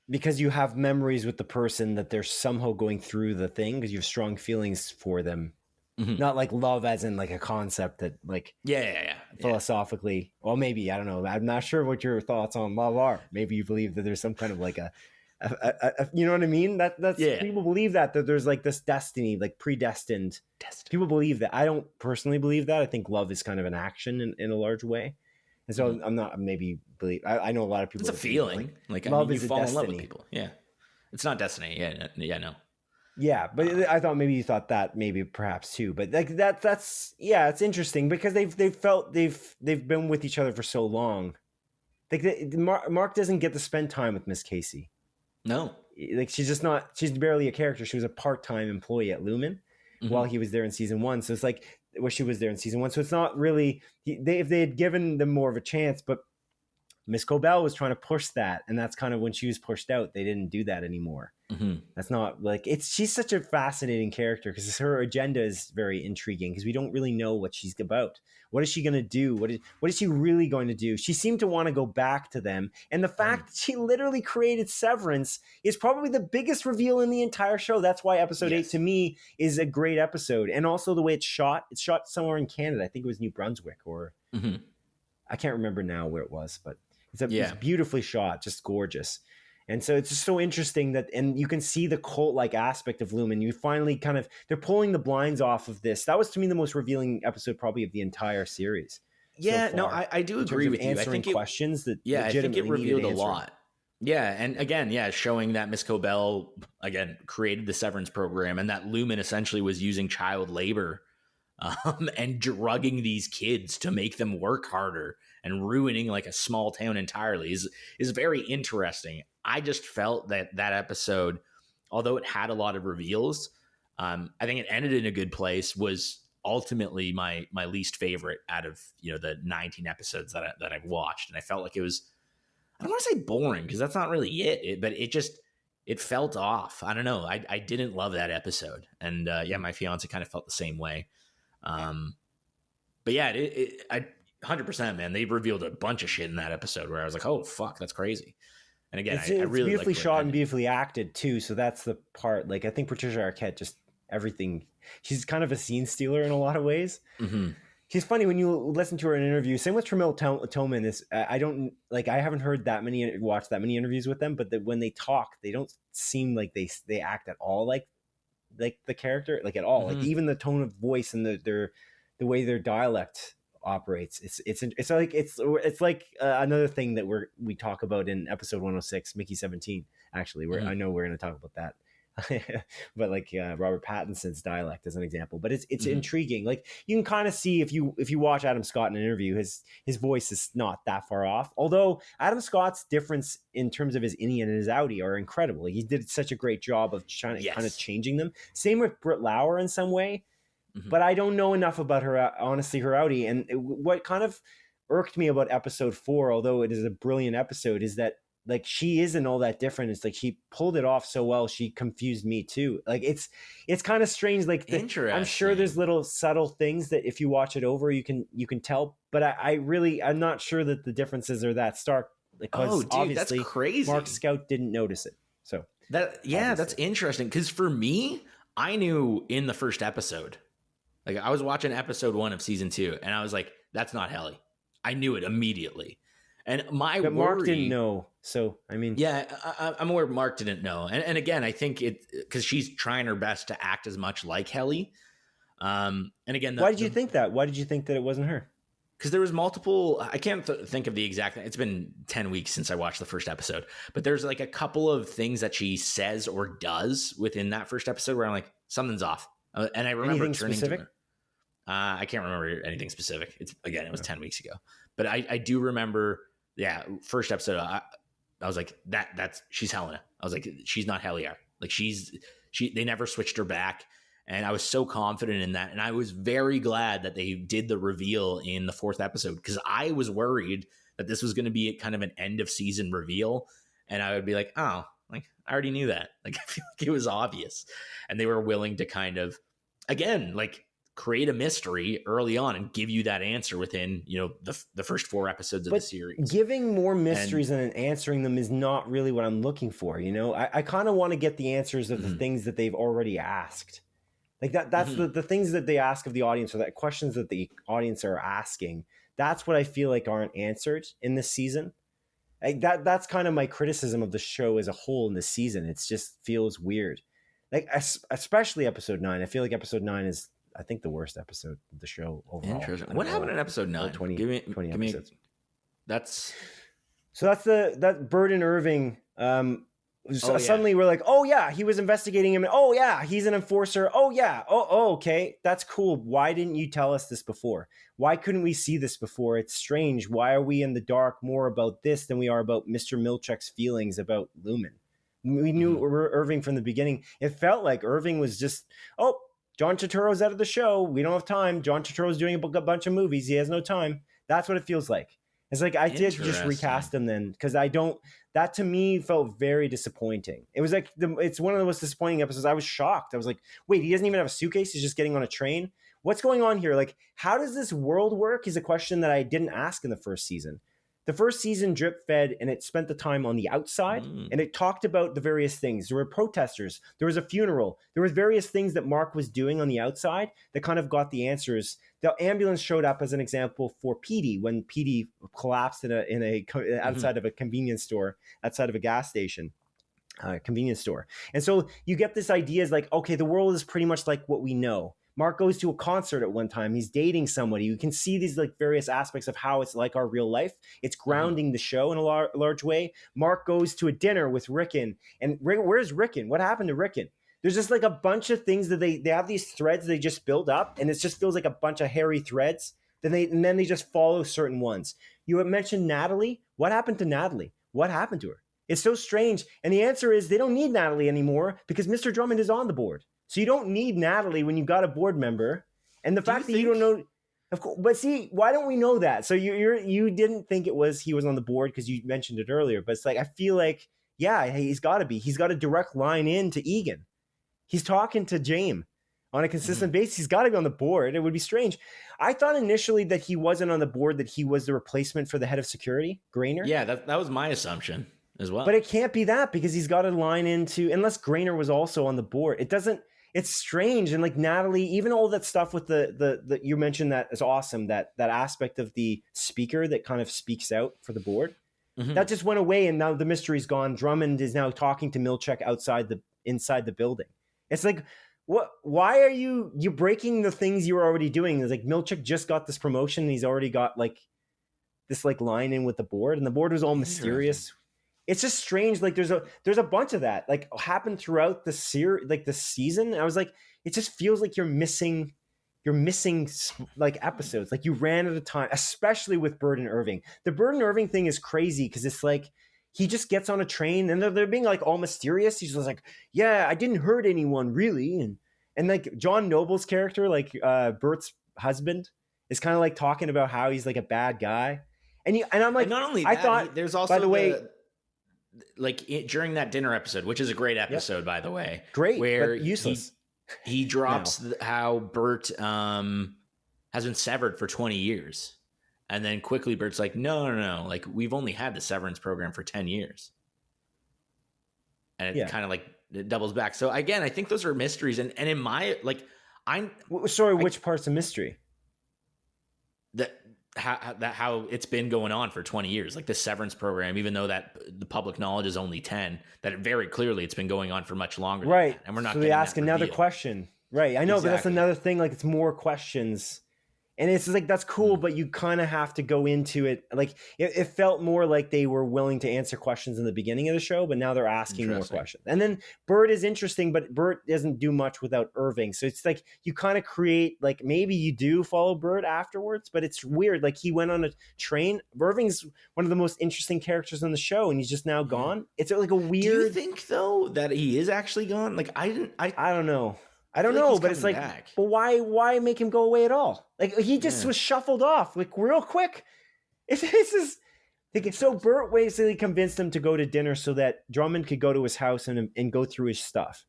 because you have memories with the person that they're somehow going through the thing because you have strong feelings for them. Not like love as in like a concept that like philosophically. Well, maybe I don't know. I'm not sure what your thoughts on love are. Maybe you believe that there's some kind of like a you know what I mean? That's people believe that there's like this destiny, like predestined. People believe that. I don't personally believe that. I think love is kind of an action in a large way. And so I'm not maybe believe. I know a lot of people. It's a feeling. Like love is you fall in love with people. Yeah, it's not destiny. Yeah, no. Yeah, but I thought maybe you thought that maybe perhaps too. But like that's it's interesting because they've been with each other for so long. Like Mark doesn't get to spend time with Miss Casey. No, like she's barely a character. She was a part-time employee at Lumen while he was there in season 1. So it's like she was there in season 1. So it's not really if they had given them more of a chance, but Miss Cobell was trying to push that, and that's kind of when she was pushed out. They didn't do that anymore. That's not like she's such a fascinating character because her agenda is very intriguing because we don't really know what she's about. What is she going to do? What is she really going to do? She seemed to want to go back to them. And the fact that she literally created Severance is probably the biggest reveal in the entire show. That's why episode 8 to me is a great episode. And also the way it's shot somewhere in Canada. I think it was New Brunswick or I can't remember now where it was, but it's beautifully shot, just gorgeous. And so it's just so interesting and you can see the cult-like aspect of Lumen. You finally they're pulling the blinds off of this. That was to me the most revealing episode probably of the entire series. Yeah, so far, I do agree with you. Answering questions that I think it revealed a lot. Yeah, and again, showing that Miss Cobell, again, created the Severance program and that Lumen essentially was using child labor and drugging these kids to make them work harder and ruining like a small town entirely is very interesting. I just felt that episode, although it had a lot of reveals, I think it ended in a good place, was ultimately my least favorite out of the 19 episodes that I've watched. And I felt like it was, I don't want to say boring because that's not really but it felt off. I don't know. I didn't love that episode. And my fiance kind of felt the same way. But yeah, I 100%, man. They revealed a bunch of shit in that episode where I was like, oh fuck, that's crazy. And again, I really beautifully shot and beautifully acted too. So that's the part. Like I think Patricia Arquette just everything. She's kind of a scene stealer in a lot of ways. She's funny when you listen to her in an interview. Same with Tramiel Toman. I haven't heard watched that many interviews with them, but when they talk, they don't seem like they act at all like the character, like at all. Like even the tone of voice and the way their dialect operates. It's like another thing that we talk about in episode 106, Mickey 17. Actually, where I know we're going to talk about that. But like Robert Pattinson's dialect as an example, but it's intriguing. Like you can kind of see if you watch Adam Scott in an interview, his voice is not that far off. Although Adam Scott's difference in terms of his innie and his outie are incredible. He did such a great job of trying to kind of changing them. Same with Britt Lauer in some way, but I don't know enough about her. Honestly, her outie, and what kind of irked me about episode 4, although it is a brilliant episode, is that like she isn't all that different. It's like she pulled it off so well. She confused me too. Like it's kind of strange. Like I'm sure there's little subtle things that if you watch it over, you can tell. But I'm not sure that the differences are that stark. Because obviously that's crazy. Mark Scout didn't notice it. So that's interesting. Because for me, I knew in the first episode, like I was watching episode 1 of season 2, and I was like, "That's not Helly." I knew it immediately. And but Mark didn't know. So, I mean... Yeah, I'm aware Mark didn't know. And again, I think because she's trying her best to act as much like Helly. And again... Why did you think that? Why did you think that it wasn't her? Because there was multiple... I can't think of the exact... It's been 10 weeks since I watched the first episode. But there's like a couple of things that she says or does within that first episode where I'm like, something's off. And I remember anything turning specific? to her. I can't remember anything specific. It was 10 weeks ago. But I do remember... Yeah, first episode, I was like, that's she's Helena. I was like, she's not Hellier. Like they never switched her back, and I was so confident in that. And I was very glad that they did the reveal in the 4th episode because I was worried that this was going to be kind of an end of season reveal, and I would be like, oh, like I already knew that. Like I feel like it was obvious, and they were willing to kind of, again, like create a mystery early on and give you that answer within the first 4 episodes of the series. Giving more mysteries and answering them is not really what I'm looking for. I kind of want to get the answers of the things that they've already asked. Like that's the things that they ask of the audience, or that questions that the audience are asking. That's what I feel like aren't answered in this season. Like that's kind of my criticism of the show as a whole in this season. It just feels weird. Like especially episode 9. I feel like episode 9 is, I think, the worst episode of the show overall. Interesting. What happened in episode 9? 20 give me episodes. That's that Bird and Irving. Suddenly we're like, oh yeah, he was investigating him. Oh yeah, he's an enforcer. Oh yeah. Oh, okay. That's cool. Why didn't you tell us this before? Why couldn't we see this before? It's strange. Why are we in the dark more about this than we are about Mr. Milchek's feelings about Lumen? We knew Irving from the beginning. It felt like Irving was just, oh, John Turturro's out of the show. We don't have time. John Turturro's doing a bunch of movies. He has no time. That's what it feels like. It's like I did just recast him then, because that to me felt very disappointing. It was like it's one of the most disappointing episodes. I was shocked. I was like, wait, he doesn't even have a suitcase. He's just getting on a train. What's going on here? Like, how does this world work is a question that I didn't ask in the first season. The first season drip fed, and it spent the time on the outside, and it talked about the various things. There were protesters. There was a funeral. There was various things that Mark was doing on the outside that kind of got the answers. The ambulance showed up as an example for Petey when Petey collapsed in a outside of a convenience store, outside of a gas station, convenience store. And so you get this idea is like, okay, the world is pretty much like what we know. Mark goes to a concert at one time. He's dating somebody. You can see these like various aspects of how it's like our real life. It's grounding the show in a large way. Mark goes to a dinner with Rickon. And where's Rickon? What happened to Rickon? There's just like a bunch of things that they have these threads they just build up, and it just feels like a bunch of hairy threads. And then they just follow certain ones. You had mentioned Natalie. What happened to Natalie? What happened to her? It's so strange. And the answer is they don't need Natalie anymore because Mr. Drummond is on the board. So you don't need Natalie when you've got a board member. And the fact that you don't know, of course, but see, why don't we know that? So you didn't think he was on the board because you mentioned it earlier, but it's like, I feel like, yeah, he's got to be. He's got a direct line in to Egan. He's talking to James on a consistent basis. He's got to be on the board. It would be strange. I thought initially that he wasn't on the board, that he was the replacement for the head of security, Grainer. Yeah, that was my assumption as well. But it can't be that because he's got a line into, unless Grainer was also on the board. It's strange. And like Natalie, even all that stuff with the you mentioned that is awesome, that aspect of the speaker that kind of speaks out for the board. That just went away, and now the mystery's gone. Drummond is now talking to Milchek inside the building. It's like, what? Why are you breaking the things you were already doing? It's like Milchek just got this promotion, and he's already got like this like line in with the board, and the board was all mysterious. It's just strange. Like there's a bunch of that like happened throughout the season. I was like, it just feels like you're missing like episodes. Like you ran out of time, especially with Bird and Irving. The Bird and Irving thing is crazy because it's like he just gets on a train and they're being like all mysterious. He's just like, yeah, I didn't hurt anyone really, and like John Noble's character, like Bert's husband, is kind of like talking about how he's like a bad guy, and I'm like, and not only I that, thought there's also by the way. During that dinner episode, which is a great episode, by the way, where but useless. He drops how Bert has been severed for 20 years, and then quickly Bert's like, no, like we've only had the severance program for 10 years, and it kind of like it doubles back. So again, I think those are mysteries, and in my like, which part's a mystery? How it's been going on for 20 years, like the severance program, even though that the public knowledge is only 10, that very clearly it's been going on for much longer. Right. And we're not. So they ask another question. Right. I know, but that's another thing. Like it's more questions. And it's like, that's cool, but you kind of have to go into it. Like it felt more like they were willing to answer questions in the beginning of the show, but now they're asking more questions. And then Bert is interesting, but Bert doesn't do much without Irving. So it's like you kind of create, like maybe you do follow Bert afterwards, but it's weird. Like he went on a train. Irving's one of the most interesting characters on the show, and he's just now gone. It's like a weird. Do you think though that he is actually gone? Like I don't know. I don't know, but it's like, but why make him go away at all? Like he just was shuffled off like real quick. This is so Bert basically convinced him to go to dinner so that Drummond could go to his house and go through his stuff.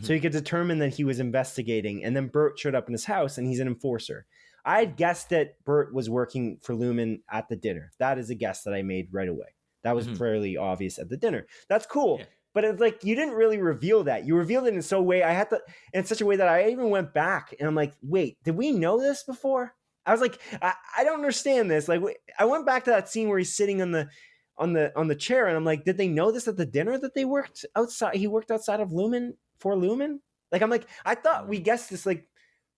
So he could determine that he was investigating. And then Bert showed up in his house and he's an enforcer. I had guessed that Bert was working for Lumen at the dinner. That is a guess that I made right away. That was fairly obvious at the dinner. That's cool. Yeah. but it's like you didn't really reveal that. You revealed it in such a way that I even went back and I'm like, wait, did we know this before? I was like, I don't understand this. Like, I went back to that scene where he's sitting on the chair, and I'm like, did they know this at the dinner that they worked outside? He worked outside of Lumen for Lumen. Like, I'm like, I thought we guessed this. Like,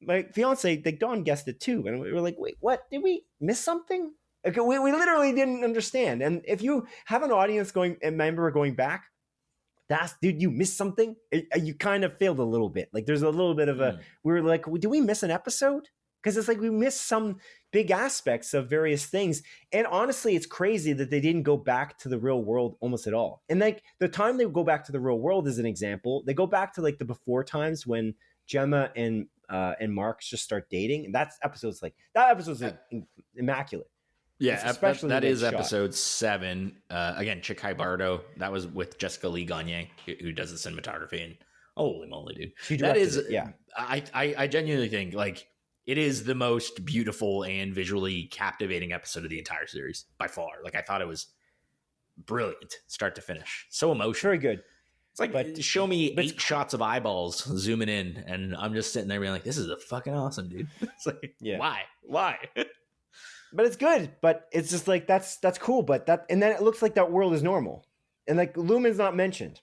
my fiance, like Dawn guessed it too, and we were like, wait, what? Did we miss something? Like, we literally didn't understand. And if you have an audience a member going back, dude, you missed something. You kind of failed a little bit. Like, there's a little bit of we were like, did we miss an episode? Because it's like we missed some big aspects of various things. And honestly, it's crazy that they didn't go back to the real world almost at all. And like the time they go back to the real world as an example, they go back to like the before times when Gemma and Mark just start dating. And that episode's immaculate. Yeah, especially that is episode 7. Again, Chikai Bardo. That was with Jessica Lee Gagne, who does the cinematography. And holy moly, dude, she directed it, yeah. I genuinely think like it is the most beautiful and visually captivating episode of the entire series by far. Like I thought it was brilliant, start to finish. So emotional, very good. It's like show me 8 shots of eyeballs zooming in, and I'm just sitting there being like, "This is a fucking awesome, dude." It's like, why? But it's good. But it's just like that's cool. But and then it looks like that world is normal, and like Lumen's not mentioned,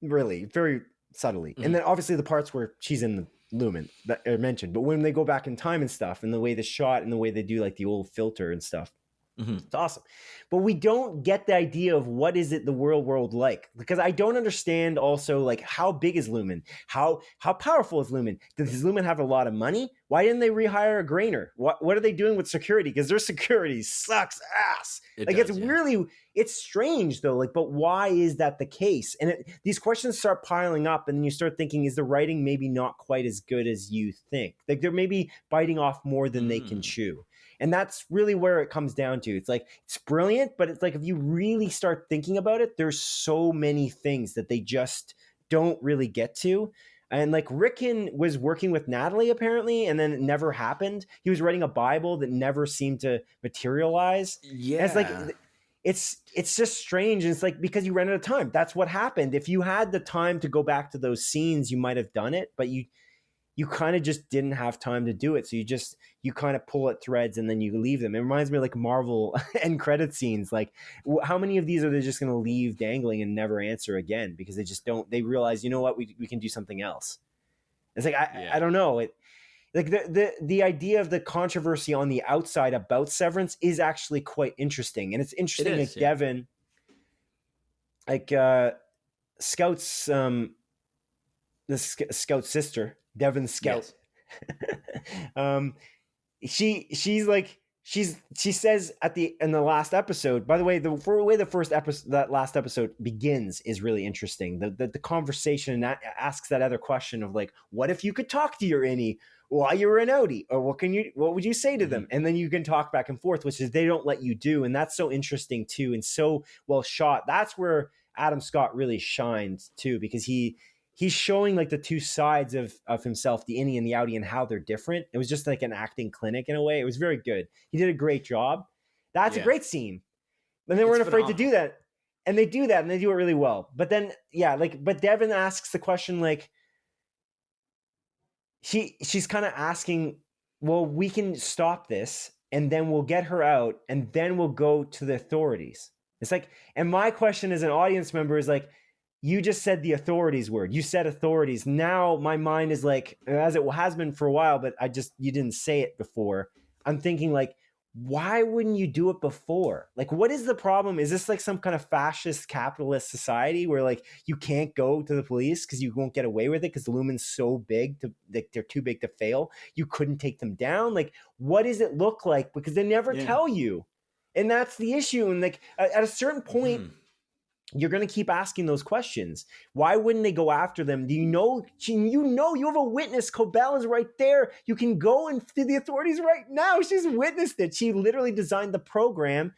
really, very subtly. Mm-hmm. And then obviously the parts where she's in the Lumen that are mentioned. But when they go back in time and stuff, and the way the shot and the way they do like the old filter and stuff. Mm-hmm. It's awesome. But we don't get the idea of what is it the world like, because I don't understand also like how big is Lumen? How powerful is Lumen? Does Lumen have a lot of money? Why didn't they rehire a Grainer? What are they doing with security? Because their security sucks ass. It's strange though, like, but why is that the case? And these questions start piling up, and then you start thinking, is the writing maybe not quite as good as you think? Like they're maybe biting off more than they can chew. And that's really where it comes down to. It's like, it's brilliant, but it's like, if you really start thinking about it, there's so many things that they just don't really get to. And like Rickon was working with Natalie apparently, and then it never happened. He was writing a Bible that never seemed to materialize. Yeah. And it's like, it's just strange. And it's like, because you ran out of time. That's what happened. If you had the time to go back to those scenes, you might have done it, but you kind of just didn't have time to do it. So you kind of pull at threads and then you leave them. It reminds me of like Marvel end credit scenes. Like how many of these are they just going to leave dangling and never answer again? Because they realize, you know what, we can do something else. It's like, I don't know. Like the idea of the controversy on the outside about Severance is actually quite interesting. And it's interesting that Devin, like Scout's, the Scout's sister, Devin Scout. Yes. She says in the last episode, by the way, the way that last episode begins is really interesting. The conversation asks that other question of like, what if you could talk to your innie while you were an outie, or what would you say to them? And then you can talk back and forth, which is they don't let you do. And that's so interesting too. And so well shot. That's where Adam Scott really shines too, because he's showing like the two sides of himself, the innie and the outie, and how they're different. It was just like an acting clinic in a way. It was very good. He did a great job. That's a great scene. And they weren't afraid to do that. And they do that, and they do it really well. But then, but Devin asks the question, like, she's kind of asking, well, we can stop this, and then we'll get her out, and then we'll go to the authorities. It's like, and my question as an audience member is like, you just said the authorities word. You said authorities. Now my mind is like, as it has been for a while, but you didn't say it before. I'm thinking like, why wouldn't you do it before? Like, what is the problem? Is this like some kind of fascist capitalist society where like you can't go to the police because you won't get away with it because the Lumen's so big they're too big to fail? You couldn't take them down. Like, what does it look like? Because they never tell you. And that's the issue. And like at a certain point, you're going to keep asking those questions. Why wouldn't they go after them? Do you know you have a witness. Cobell is right there. You can go and to the authorities right now. She's witnessed it. She literally designed the program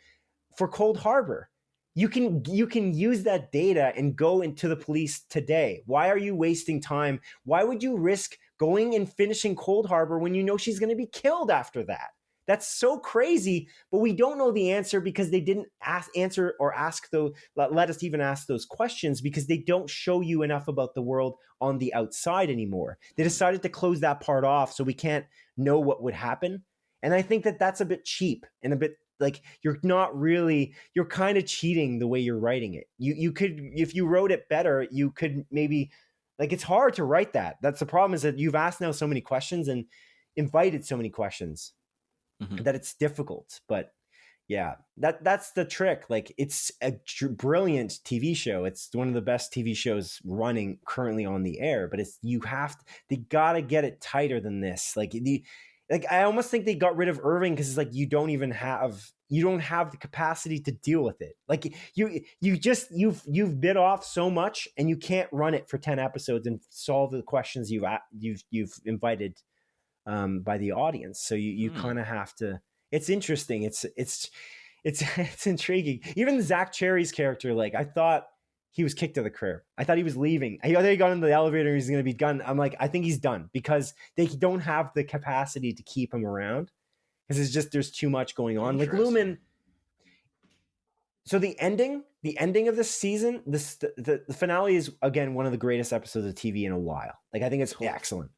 for Cold Harbor. You can use that data and go into the police today. Why are you wasting time? Why would you risk going and finishing Cold Harbor when you know she's going to be killed after that? That's so crazy, but we don't know the answer because they didn't answer or ask those, let us even ask those questions, because they don't show you enough about the world on the outside anymore. They decided to close that part off so we can't know what would happen. And I think that that's a bit cheap and a bit like you're kind of cheating the way you're writing it. You could, if you wrote it better, you could maybe, like, it's hard to write that. That's the problem, is that you've asked now so many questions and invited so many questions that it's difficult. But yeah, that's the trick. Like, it's a brilliant TV show. It's one of the best TV shows running currently on the air, but they gotta get it tighter than this. I almost think they got rid of Irving because it's like you don't have the capacity to deal with it. Like you've bit off so much, and you can't run it for 10 episodes and solve the questions you've invited by the audience. So you kind of have to. It's interesting. It's intriguing. Even Zach Cherry's character, like, I thought he was kicked to the curb. I thought he was leaving. I thought he got into the elevator and he's going to be done. I'm like, I think he's done because they don't have the capacity to keep him around because there's too much going on. Like Lumen. So the ending of this season, the finale is, again, one of the greatest episodes of TV in a while. Like, I think it's excellent.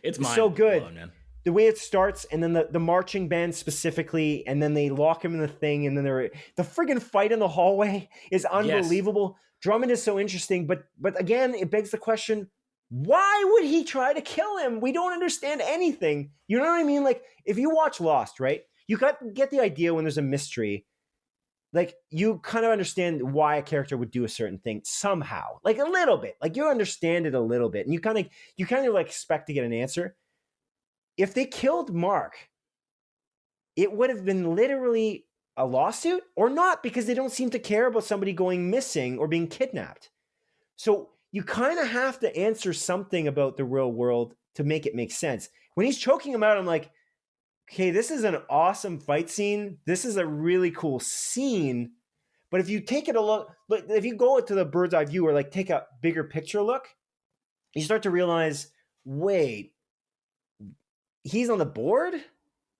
It's so good. Man. The way it starts, and then the marching band specifically, and then they lock him in the thing, and then the friggin' fight in the hallway is unbelievable. Yes. Drummond is so interesting, but again, it begs the question, why would he try to kill him? We don't understand anything. You know what I mean? Like, if you watch Lost, right? You get the idea when there's a mystery. Like, you kind of understand why a character would do a certain thing somehow, like a little bit. Like, you understand it a little bit, and you kind of like expect to get an answer. If they killed Mark, it would have been literally a lawsuit or not, because they don't seem to care about somebody going missing or being kidnapped. So you kind of have to answer something about the real world to make it make sense. When he's choking him out, I'm like, okay, this is an awesome fight scene. This is a really cool scene. But if you take it a look, if you go to the bird's eye view or like take a bigger picture look, you start to realize, wait, he's on the board.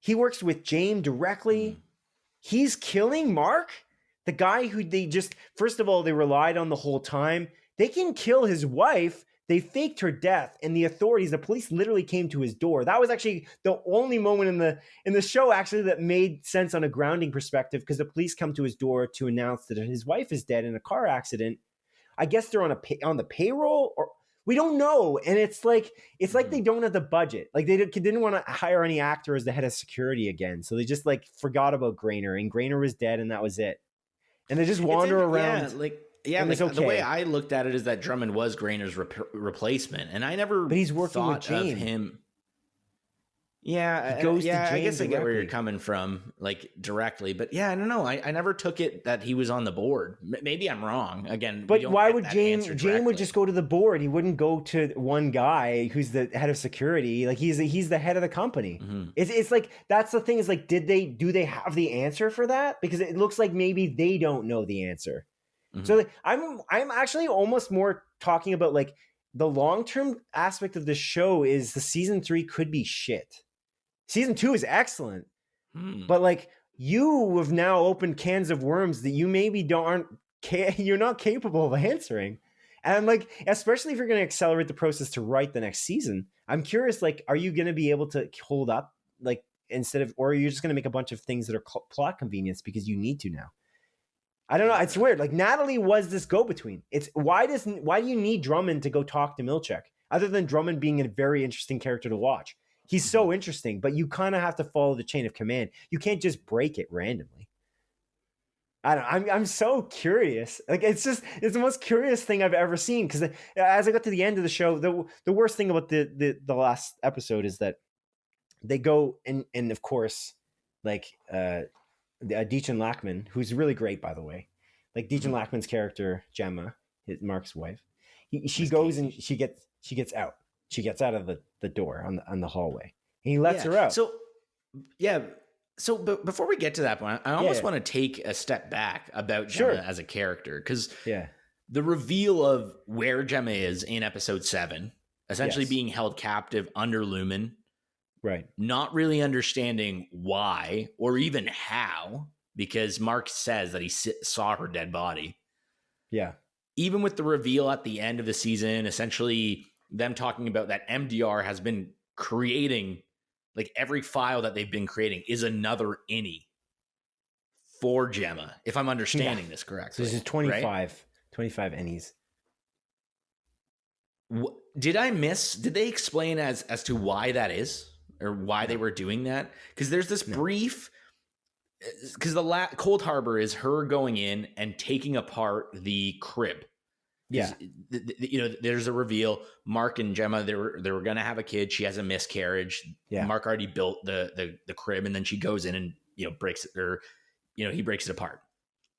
He works with James directly. He's killing Mark, the guy who first of all, they relied on the whole time. They can kill his wife. They faked her death, and the police literally came to his door. That was actually the only moment in the show actually that made sense on a grounding perspective, because the police come to his door to announce that his wife is dead in a car accident. I guess they're on the payroll, or we don't know. And it's like they don't have the budget. Like, they didn't want to hire any actor as the head of security again. So they just like forgot about Grainer, and Grainer was dead, and that was it. And they just wander around. The way I looked at it is that Drummond was Grainer's replacement. And I never But he's working with James. Of him. Yeah, I guess I get where you're coming from, like, directly. But yeah, I don't know. I never took it that he was on the board. Maybe I'm wrong. Again, but why would James would just go to the board? He wouldn't go to one guy who's the head of security. Like, he's the head of the company. Mm-hmm. It's like, that's the thing, is like, do they have the answer for that? Because it looks like maybe they don't know the answer. Mm-hmm. So like, I'm actually almost more talking about like the long-term aspect of the show is the season 3 could be shit. Season 2 is excellent, but like, you have now opened cans of worms that you maybe you're not capable of answering. And like, especially if you're going to accelerate the process to write the next season, I'm curious, like, are you going to be able to hold up, like, or are you just going to make a bunch of things that are plot convenience because you need to now? I don't know. It's weird. Like, Natalie was this go-between. It's why do you need Drummond to go talk to Milchek, other than Drummond being a very interesting character to watch? He's so interesting, but you kind of have to follow the chain of command. You can't just break it randomly. I don't know. I'm so curious. Like, it's the most curious thing I've ever seen. Because as I got to the end of the show, the worst thing about the last episode is that they go and of course, like, Deacon Lackman, who's really great, by the way. Like, Deacon Lackman's character, Gemma, Mark's wife, she goes and she gets out. She gets out of the door on the hallway. And he lets her out. So but before we get to that point, I almost want to take a step back about Gemma as a character, because the reveal of where Gemma is in episode 7, essentially being held captive under Lumen, Right. not really understanding why or even how, because Mark says that he saw her dead body. Yeah. Even with the reveal at the end of the season, essentially them talking about that MDR has been creating, like every file that they've been creating is another innie for Gemma, if I'm understanding this correctly. So this is 25, right? 25 innies. Did I miss? Did they explain as to why that is, or why they were doing that? Because there's this brief. Because the Cold Harbor is her going in and taking apart the crib. Yeah, there's a reveal. Mark and Gemma, they were going to have a kid. She has a miscarriage. Yeah. Mark already built the crib, and then she goes in and breaks it, or he breaks it apart.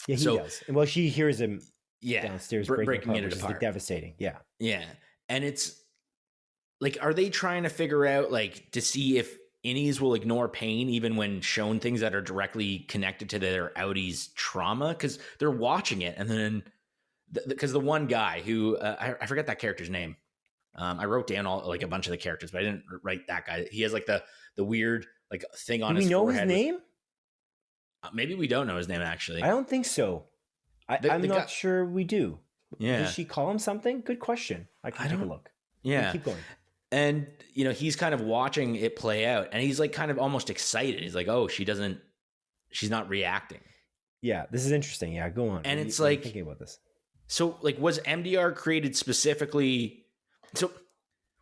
Yeah, he does. Well, she hears him. Downstairs breaking it apart, devastating. Yeah, yeah, and it's like, are they trying to figure out, like, to see if innies will ignore pain even when shown things that are directly connected to their outies' trauma? Because they're watching it, and then because the one guy who I forget that character's name. I wrote down a bunch of the characters, but I didn't write that guy. He has like the weird like thing on his forehead. Do we know his name? Maybe we don't know his name, actually. I don't think so. I'm not sure we do. Yeah. Does she call him something? Good question. I can take a look. Yeah. Keep going. And, he's kind of watching it play out, and he's like kind of almost excited. He's like, oh, she's not reacting. Yeah, this is interesting. Yeah, go on. And it's like, thinking about this. So, like, was MDR created specifically? So,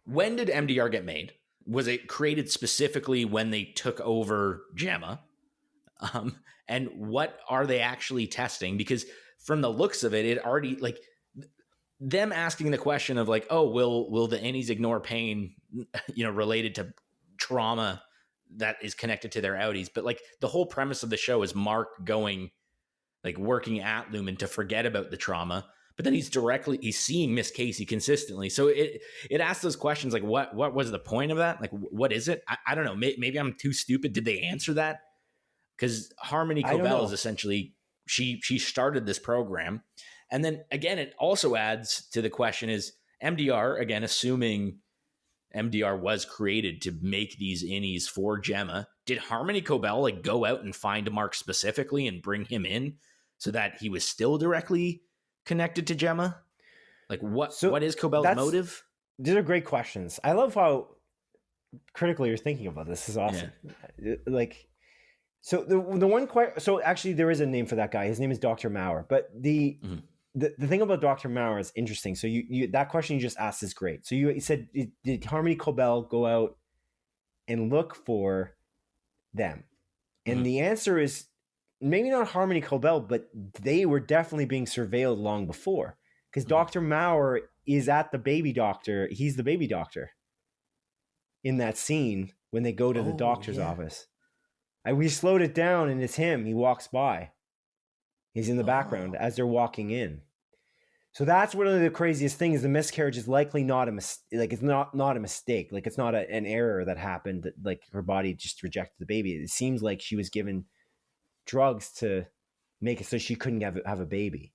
when did MDR get made? Was it created specifically when they took over Gemma? And what are they actually testing? Because from the looks of it, it already, like, them asking the question of like, oh, will the innies ignore pain, related to trauma that is connected to their outies? But like the whole premise of the show is Mark going, like, working at Lumen to forget about the trauma, but then he's seeing Miss Casey consistently. So it asks those questions like, what was the point of that? Like, what is it? I don't know. Maybe I'm too stupid. Did they answer that? Because Harmony Cobell is essentially, she started this program. And then again, it also adds to the question is MDR, again, assuming MDR was created to make these innies for Gemma, did Harmony Cobell like go out and find Mark specifically and bring him in so that he was still directly connected to Gemma? Like what is Cobell's motive? These are great questions. I love how critically you're thinking about this. This is awesome. Yeah. Like, so the one question, so actually there is a name for that guy. His name is Dr. Maurer, but the thing about Dr. Maurer is interesting. So you that question you just asked is great. So you said, did Harmony Cobell go out and look for them? And the answer is maybe not Harmony Cobell, but they were definitely being surveilled long before, because Dr. Maurer is at the baby doctor. He's the baby doctor in that scene when they go to the doctor's office. We slowed it down and it's him. He walks by. He's in the background as they're walking in. So that's one of the craziest things. The miscarriage is likely not a mistake. Like, it's not a mistake. Like, it's not an error that happened. That, like, her body just rejected the baby. It seems like she was given drugs to make it so she couldn't have a baby.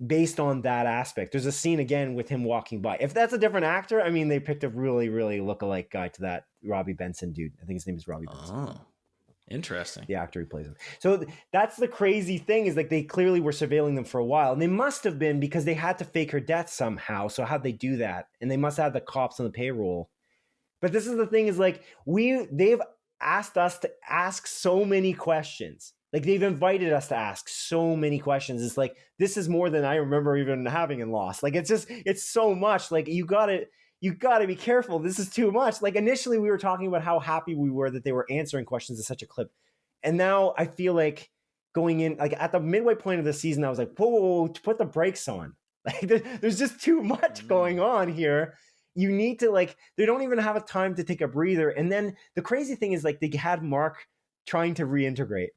Based on that aspect, there's a scene again with him walking by. If that's a different actor, I mean, they picked a really, really lookalike guy to that Robbie Benson dude. I think his name is Robbie Benson. Oh. Interesting. The actor who plays him. So that's the crazy thing, is like they clearly were surveilling them for a while, and they must have been, because they had to fake her death somehow. So how'd they do that? And they must have the cops on the payroll. But this is the thing, is like they've asked us to ask so many questions. Like, they've invited us to ask so many questions. It's like, this is more than I remember even having in Lost. Like, it's so much. Like, you gotta be careful. This is too much. Like, initially we were talking about how happy we were that they were answering questions in such a clip. And now I feel like going in, like at the midway point of the season, I was like, whoa, put the brakes on. Like, there's just too much going on here. You need to, like, they don't even have a time to take a breather. And then the crazy thing is, like, they had Mark trying to reintegrate.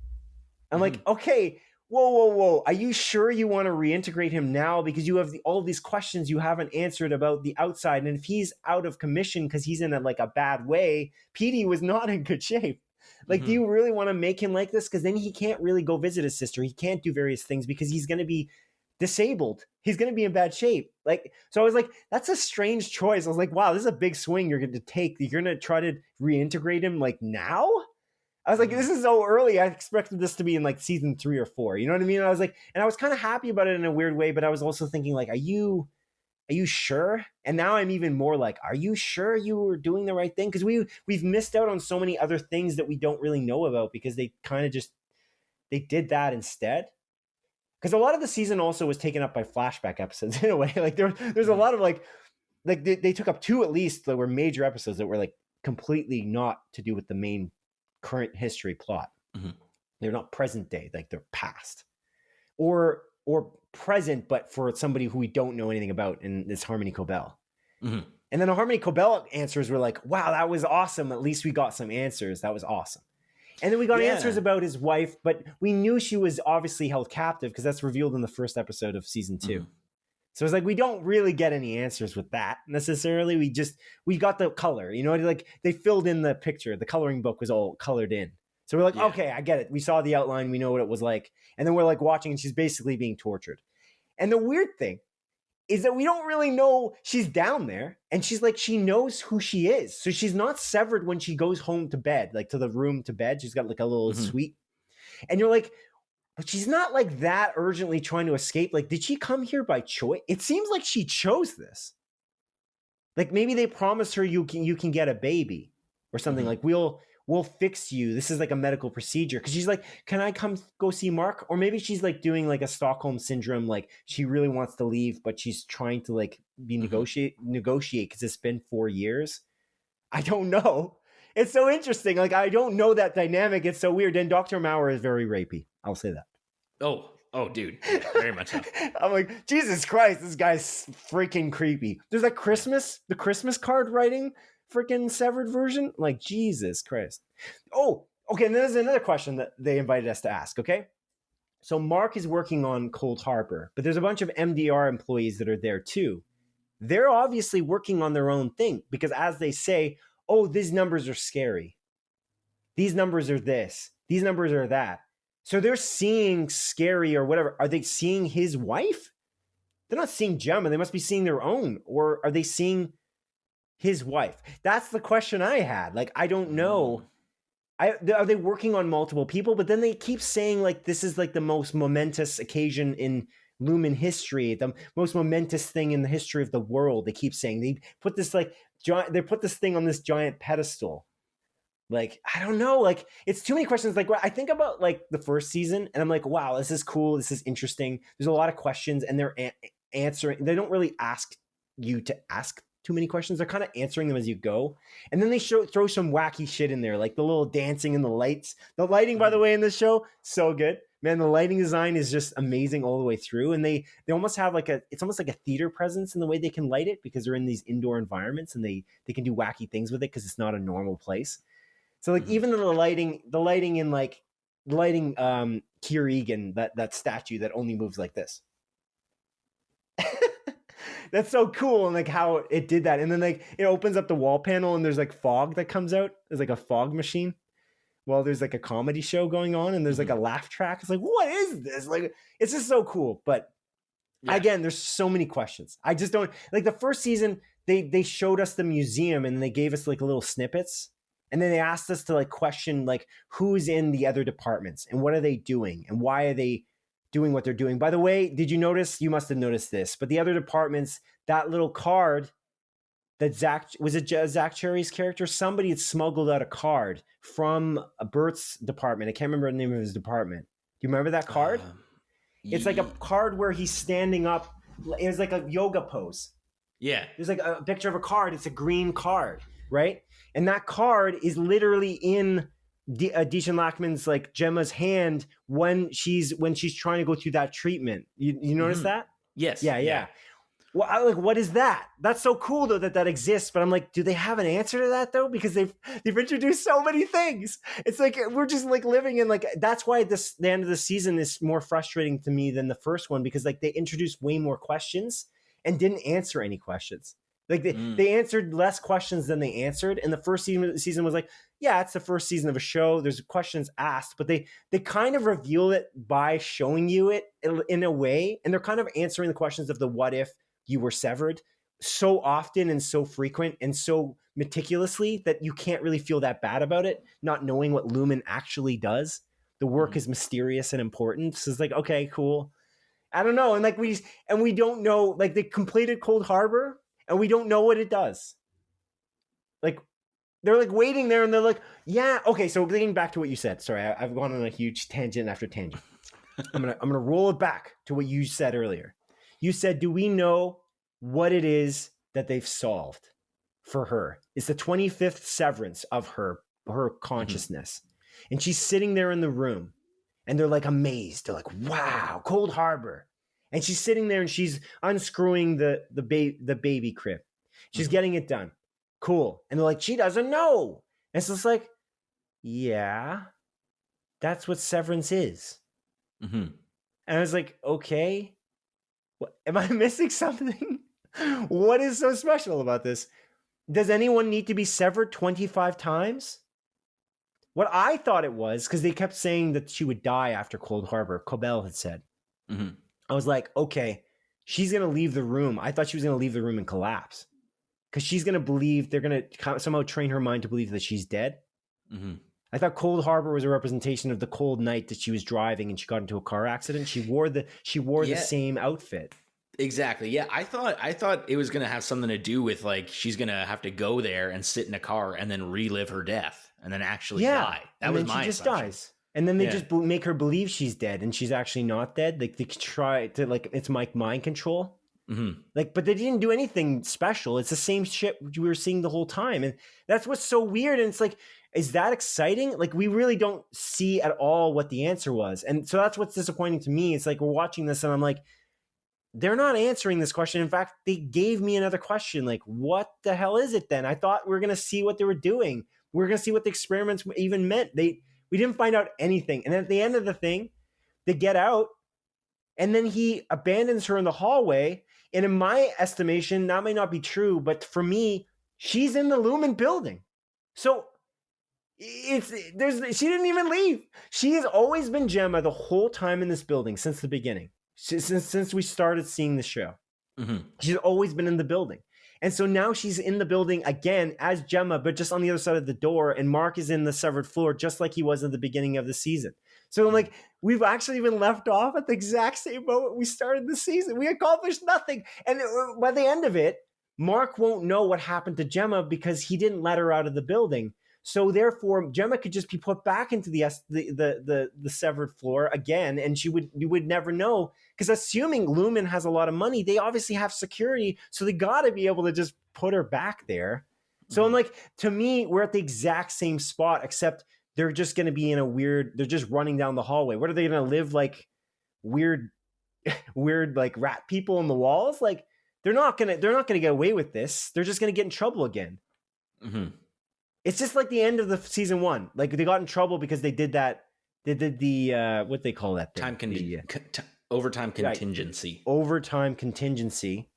I'm like, okay, whoa. Are you sure you want to reintegrate him now? Because you have all of these questions you haven't answered about the outside. And if he's out of commission because he's in a bad way, Petey was not in good shape. Like, do you really want to make him like this? Because then he can't really go visit his sister. He can't do various things because he's going to be disabled. He's going to be in bad shape. Like, so I was like, that's a strange choice. I was like, wow, this is a big swing you're going to take. You're going to try to reintegrate him like now? I was like, this is so early. I expected this to be in like season 3 or 4. You know what I mean? I was like, and I was kind of happy about it in a weird way, but I was also thinking like, are you sure? And now I'm even more like, are you sure you were doing the right thing? Because we've missed out on so many other things that we don't really know about because they kind of just, they did that instead. Because a lot of the season also was taken up by flashback episodes in a way. Like there's a lot of like they took up 2 at least that were major episodes that were like completely not to do with the main current history plot. Mm-hmm. They're not present day, like they're past. Or present, but for somebody who we don't know anything about, and it's Harmony Cobell. Mm-hmm. And then the Harmony Cobell answers were like, wow, that was awesome. At least we got some answers. That was awesome. And then we got answers about his wife, but we knew she was obviously held captive because that's revealed in the first episode of season 2. Mm-hmm. So it's like, we don't really get any answers with that necessarily. We got the color, you know, like they filled in the picture. The coloring book was all colored in. So we're like, okay, I get it. We saw the outline. We know what it was like. And then we're like watching and she's basically being tortured. And the weird thing is that we don't really know she's down there. And she's like, she knows who she is. So she's not severed when she goes home to bed, like to the room to bed. She's got like a little suite. And you're like, but she's not like that urgently trying to escape. Like, did she come here by choice? It seems like she chose this. Like maybe they promised her you can get a baby or something. Like we'll fix you. This is like a medical procedure. Cause she's like, can I come go see Mark? Or maybe she's like doing like a Stockholm syndrome. Like she really wants to leave, but she's trying to like be negotiate cause it's been 4 years. I don't know. It's so interesting. Like, I don't know that dynamic. It's so weird. And Dr. Maurer is very rapey. I'll say that. Oh, dude. Yeah, very much so. I'm like, Jesus Christ, this guy's freaking creepy. There's like the Christmas card writing freaking severed version. Like, Jesus Christ. Oh, okay. And there's another question that they invited us to ask. Okay. So Mark is working on Cold Harbor, but there's a bunch of MDR employees that are there too. They're obviously working on their own thing because as they say, oh, these numbers are scary. These numbers are this. These numbers are that. So they're seeing scary or whatever. Are they seeing his wife? They're not seeing Gemma. They must be seeing their own. Or are they seeing his wife? That's the question I had. Like, I don't know. Are they working on multiple people? But then they keep saying like this is like the most momentous occasion in Lumen history, the most momentous thing in the history of the world. They keep saying they put this like giant. They put this thing on this giant pedestal. Like, I don't know. Like, it's too many questions. Like, I think about like the first season, and I'm like, wow, this is cool. This is interesting. There's a lot of questions, and they're answering. They don't really ask you to ask too many questions. They're kind of answering them as you go, and then they throw some wacky shit in there, like the little dancing and the lights. The lighting, by the way, in this show, so good. Man, the lighting design is just amazing all the way through. And they almost have like it's almost like a theater presence in the way they can light it because they're in these indoor environments and they can do wacky things with it because it's not a normal place. So like even the lighting in like Kier Egan, that statue that only moves like this. That's so cool. And like how it did that. And then like it opens up the wall panel and there's like fog that comes out. There's like a fog machine. Well, there's like a comedy show going on and there's like a laugh track. It's like, what is this? Like, it's just so cool. But again, there's so many questions. I just don't like the first season. They showed us the museum and they gave us like little snippets. And then they asked us to like question like who's in the other departments and what are they doing and why are they doing what they're doing. By the way, did you notice? You must have noticed this, but the other departments, that little card that Zach Cherry's character, somebody had smuggled out a card from Bert's department. I can't remember the name of his department. Do you remember that card? It's like a card where he's standing up. It was like a yoga pose. Yeah. There's like a picture of a card. It's a green card, right? And that card is literally in Dejan Lachman's like Gemma's hand when she's trying to go through that treatment. You notice that? Yes. Yeah. Well, what is that? That's so cool though that exists. But I'm like, do they have an answer to that though? Because they've introduced so many things. It's like we're just like living in like that's why the end of the season is more frustrating to me than the first one because like they introduced way more questions and didn't answer any questions. Like they answered less questions than they answered. And the first season was like, yeah, it's the first season of a show. There's questions asked, but they kind of reveal it by showing you it in a way, and they're kind of answering the questions of the what if you were severed so often and so frequent and so meticulously that you can't really feel that bad about it, not knowing what Lumen actually does. The work is mysterious and important. So it's like, okay, cool. I don't know. And like we don't know, like they completed Cold Harbor and we don't know what it does. Like they're like waiting there and they're like, yeah, okay. So getting back to what you said, sorry, I've gone on a huge tangent after tangent. I'm gonna roll it back to what you said earlier. You said, do we know what it is that they've solved for her? It's the 25th severance of her consciousness. And she's sitting there in the room and they're like amazed. They're like, wow, Cold Harbor. And she's sitting there and she's unscrewing the baby crib. She's getting it done. Cool. And they're like, she doesn't know. And so it's like, yeah, that's what severance is. And I was like, okay, what, am I missing something? What is so special about this? Does anyone need to be severed 25 times? What I thought it was, because they kept saying that she would die after Cold Harbor, Cobell had said. I was like, okay, she's going to leave the room. I thought she was going to leave the room and collapse. Because she's going to believe, they're going to somehow train her mind to believe that she's dead. I thought Cold Harbor was a representation of the cold night that she was driving and she got into a car accident. She wore the same outfit. Exactly. Yeah, I thought it was going to have something to do with like she's going to have to go there and sit in a car and then relive her death and then actually die. That was my assumption. She just dies. And then they just make her believe she's dead and she's actually not dead. Like they try to it's like mind control. Like, but they didn't do anything special. It's the same shit we were seeing the whole time. And that's what's so weird. And it's like, is that exciting? Like, we really don't see at all what the answer was. And so that's what's disappointing to me. It's like, we're watching this and I'm like, they're not answering this question. In fact, they gave me another question. Like, what the hell is it then? I thought we were going to see what they were doing. We were going to see what the experiments even meant. We didn't find out anything. And then at the end of the thing, they get out and then he abandons her in the hallway. And in my estimation, that may not be true, but for me, she's in the Lumen building. So she didn't even leave. She has always been Gemma the whole time in this building since the beginning. Since we started seeing the show. She's always been in the building. And so now she's in the building again as Gemma, but just on the other side of the door. And Mark is in the severed floor, just like he was at the beginning of the season. So I'm like, we've actually been left off at the exact same moment we started the season. We accomplished nothing. And by the end of it, Mark won't know what happened to Gemma because he didn't let her out of the building. So therefore, Gemma could just be put back into the severed floor again, and you would never know. Because assuming Lumen has a lot of money, they obviously have security, so they got to be able to just put her back there. So I'm like, to me, we're at the exact same spot, except they're just going to be in a weird. They're just running down the hallway. What are they going to live like? Weird like rat people in the walls? Like they're not gonna get away with this. They're just gonna get in trouble again. It's just like the end of the season 1. Like they got in trouble because they did that. They did the what they call that thing? Overtime contingency. Right. Overtime contingency,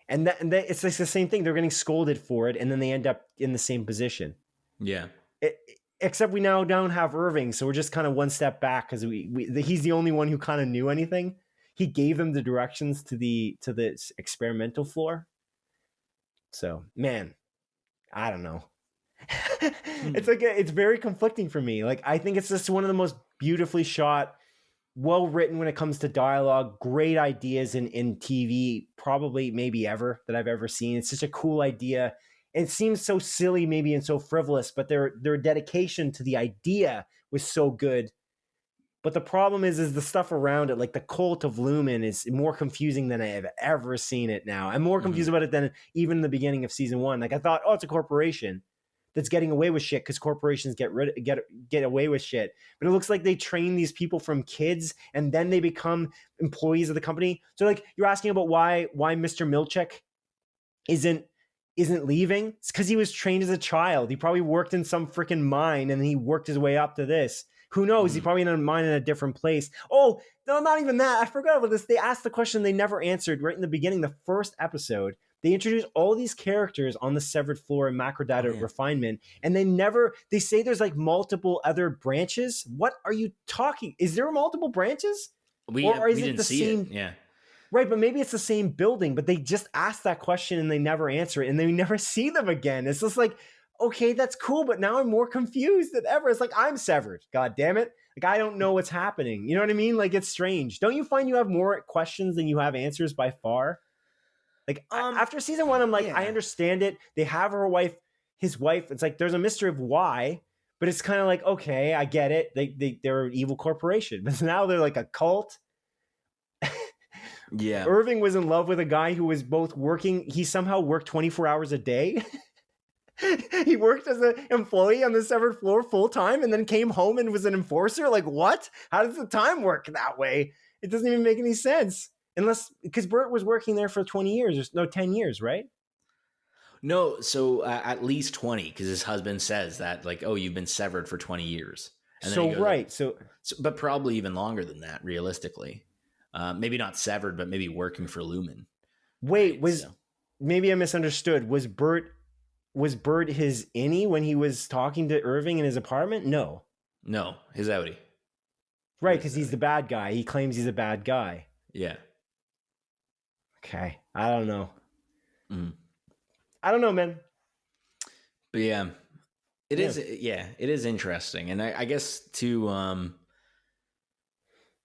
and that it's like the same thing. They're getting scolded for it, and then they end up in the same position. Yeah. Except we now don't have Irving, so we're just kind of one step back because he's the only one who kind of knew anything. He gave them the directions to the experimental floor. So man, I don't know. It's like it's very conflicting for me. Like I think it's just one of the most beautifully shot, well written when it comes to dialogue, great ideas in TV, probably maybe ever that I've ever seen. It's such a cool idea. And it seems so silly maybe and so frivolous, but their dedication to the idea was so good. But the problem is the stuff around it, like the cult of Lumen, is more confusing than I have ever seen it now. I'm more confused about it than even in the beginning of season 1. Like I thought, oh, it's a corporation that's getting away with shit because corporations get away with shit. But it looks like they train these people from kids and then they become employees of the company. So like you're asking about why Mr. Milchek isn't leaving. It's because he was trained as a child. He probably worked in some freaking mine and he worked his way up to this. Who knows? He's probably in a mine in a different place. Oh, no, not even that. I forgot about this. They asked the question they never answered right in the beginning, the first episode. They introduce all these characters on the severed floor and macrodata refinement, and they say there's like multiple other branches. What are you talking? Is there multiple branches? We didn't see it. Yeah. Right, but maybe it's the same building, but they just ask that question and they never answer it, and they never see them again. It's just like, okay, that's cool, but now I'm more confused than ever. It's like, I'm severed. God damn it. Like, I don't know what's happening. You know what I mean? Like, it's strange. Don't you find you have more questions than you have answers by far? Like, after season 1, I'm like, I understand it. They have his wife. It's like, there's a mystery of why, but it's kind of like, okay, I get it. They're an evil corporation, but now they're like a cult. Yeah. Irving was in love with a guy who was both working. He somehow worked 24 hours a day. He worked as an employee on the severed floor full time and then came home and was an enforcer. Like, what? How does the time work that way? It doesn't even make any sense. Because Bert was working there for 20 years, 10 years, right? No, so at least 20, because his husband says that, like, oh, you've been severed for 20 years. And so, right. So, but probably even longer than that, realistically. Maybe not severed, but maybe working for Lumen. Wait, right? Maybe I misunderstood. Was Bert his innie when he was talking to Irving in his apartment? No, his outie. Right, because he's the bad guy. He claims he's a bad guy. Yeah. Okay, I don't know. I don't know, man. But yeah, it is interesting, and I guess to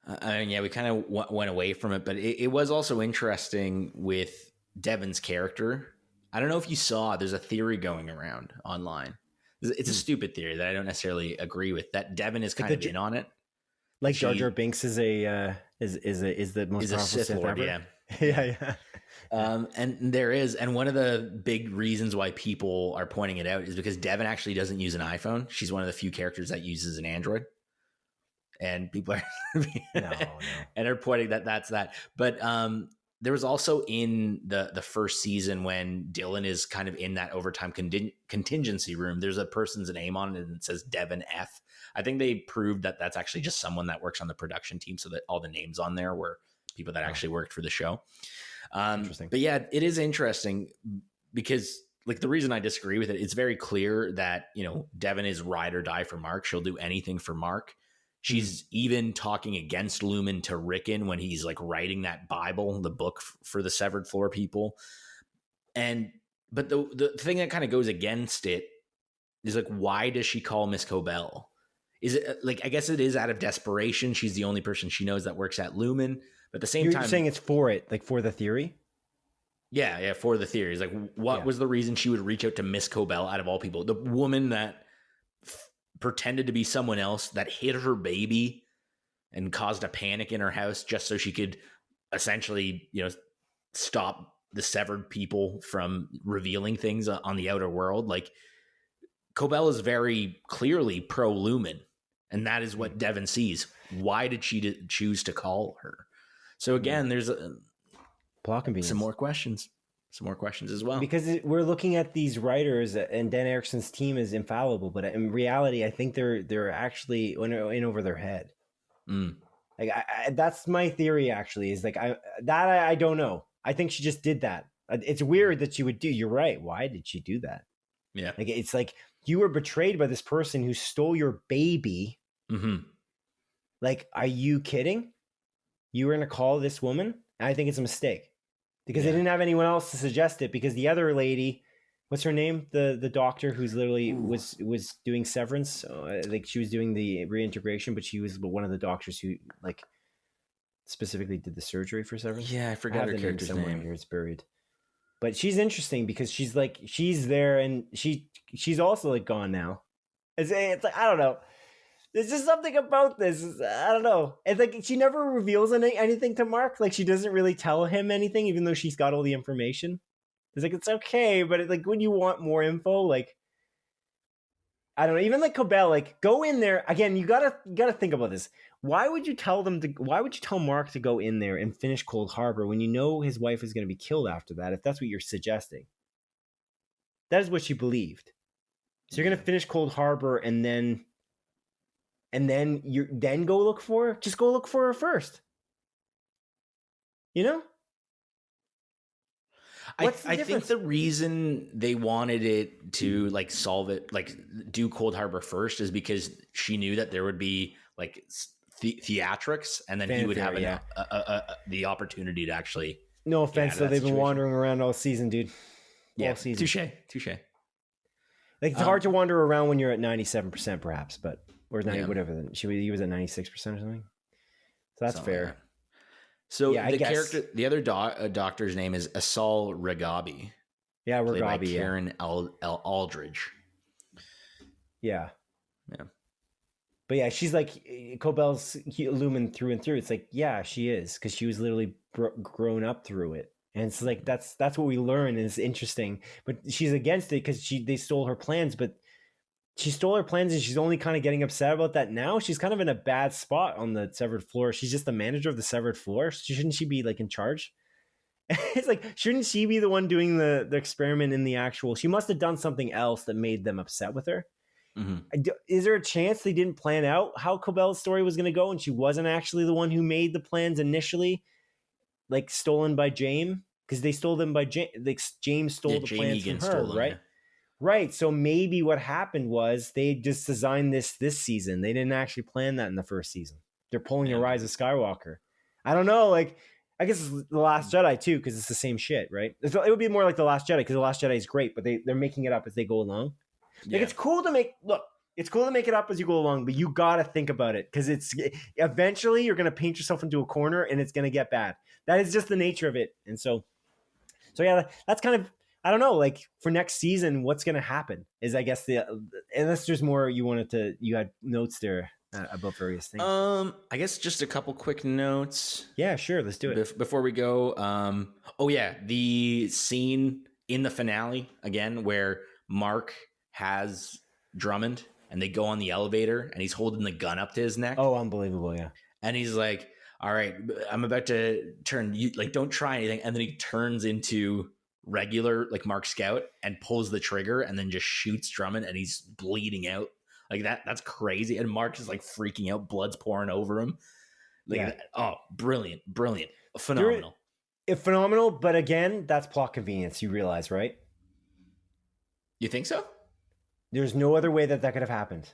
we kind of went away from it, but it was also interesting with Devin's character. I don't know if you saw, there's a theory going around online. It's a stupid theory that I don't necessarily agree with, that Devin is kind of in on it. Like Jar Jar Binks is the most powerful Sith Lord, yeah. Yeah. And one of the big reasons why people are pointing it out is because Devin actually doesn't use an iPhone. She's one of the few characters that uses an Android. And people are and are pointing that's that. But there was also in the first season when Dylan is kind of in that overtime contingency room, there's a person's name on it and it says Devin F. I think they proved that that's actually just someone that works on the production team, so that all the names on there were people that actually worked for the show. Interesting. But yeah, it is interesting because, like, the reason I disagree with it, it's very clear that, Devin is ride or die for Mark. She'll do anything for Mark. She's even talking against Lumen to Rickon when he's like writing that Bible, the book for the severed floor people. But the thing that kind of goes against it is, like, why does she call Miss Cobell? Is it like, I guess it is out of desperation. She's the only person she knows that works at Lumen. But at the same time, you're saying it's for it, like for the theory? Yeah, for the theories. Like, what was the reason she would reach out to Miss Cobell out of all people? The woman that pretended to be someone else, that hid her baby and caused a panic in her house just so she could essentially, stop the severed people from revealing things on the outer world. Like, Cobell is very clearly pro-Lumen, and that is what Devin sees. Why did she choose to call her? So again, there's plot convenience. Some more questions as well. Because we're looking at these writers, and Dan Erickson's team is infallible, but in reality, I think they're actually in over their head. Like, that's my theory. Actually, is like I don't know. I think she just did that. It's weird that she would do. You're right. Why did she do that? Yeah, like it's like you were betrayed by this person who stole your baby. Mm-hmm. Like, are you kidding? You were going to call this woman? And I think it's a mistake. Because they didn't have anyone else to suggest it, because the other lady, what's her name? The doctor who's literally was doing Severance. Like, she was doing the reintegration, but she was one of the doctors who, like, specifically did the surgery for Severance. Yeah, I forgot her character's name. Here, it's buried. But she's interesting because she's there, and she's also, like, gone now. It's like, I don't know. There's just something about this. I don't know. It's like she never reveals anything to Mark. Like, she doesn't really tell him anything, even though she's got all the information. It's like, it's okay, but like, when you want more info, like, I don't know. Even like Cobell, like, go in there again. You gotta think about this. Why would you tell Mark to go in there and finish Cold Harbor when you know his wife is going to be killed after that? If that's what you're suggesting, that is what she believed. So you're gonna finish Cold Harbor and then you go look for her? Just go look for her first. What's the I difference? think the reason they wanted it to like solve it, like do Cold Harbor first, is because she knew that there would be like theatrics, and then he would have the opportunity to actually. No offense, though, they've been wandering around all season, dude. Yeah, all season. Touche. Like it's hard to wander around when you're at 97%, perhaps, but or 90 whatever. He was at 96% or something. So that's fair. Like that. So the character, the other doctor's name is Asal Regabi. Yeah, Regabi. Played by Karen Aldridge. Yeah. But yeah, she's like Cobell's illumined through and through. It's like, yeah, she is, because she was literally grown up through it, and it's like that's what we learn, and it's interesting. But she's against it because they stole her plans. But she stole her plans, and she's only kind of getting upset about that now. She's kind of in a bad spot on the severed floor. She's just the manager of the severed floor. Shouldn't she be like in charge? It's like, shouldn't she be the one doing the experiment in the actual? She must have done something else that made them upset with her. Mm-hmm. Is there a chance they didn't plan out how Cobell's story was going to go, and she wasn't actually the one who made the plans initially, like stolen by James? Because they stole them by James. Like James stole the plans from her, right? Yeah. Right. So maybe what happened was they just designed this season. They didn't actually plan that in the first season. They're pulling a Rise of Skywalker. I don't know. Like, I guess it's The Last Jedi too, because it's the same shit, right? It would be more like The Last Jedi, because The Last Jedi is great, but they're making it up as they go along. Like, it's cool to make it up as you go along, but you got to think about it, because it's eventually you're going to paint yourself into a corner and it's going to get bad. That is just the nature of it. And so yeah, that's kind of, I don't know, like for next season, what's going to happen is, I guess, unless there's more you had notes there about various things. I guess just a couple quick notes. Yeah, sure. Let's do it. Before we go. The scene in the finale again, where Mark has Drummond and they go on the elevator and he's holding the gun up to his neck. Oh, unbelievable. Yeah. And he's like, all right, I'm about to turn, you like, don't try anything. And then he turns into regular, like Mark Scout, and pulls the trigger and then just shoots Drummond, and he's bleeding out like that. That's crazy. And Mark is like freaking out. Blood's pouring over him. Like, oh, brilliant. Phenomenal. Phenomenal. But again, that's plot convenience. You realize, right? You think so? There's no other way that could have happened.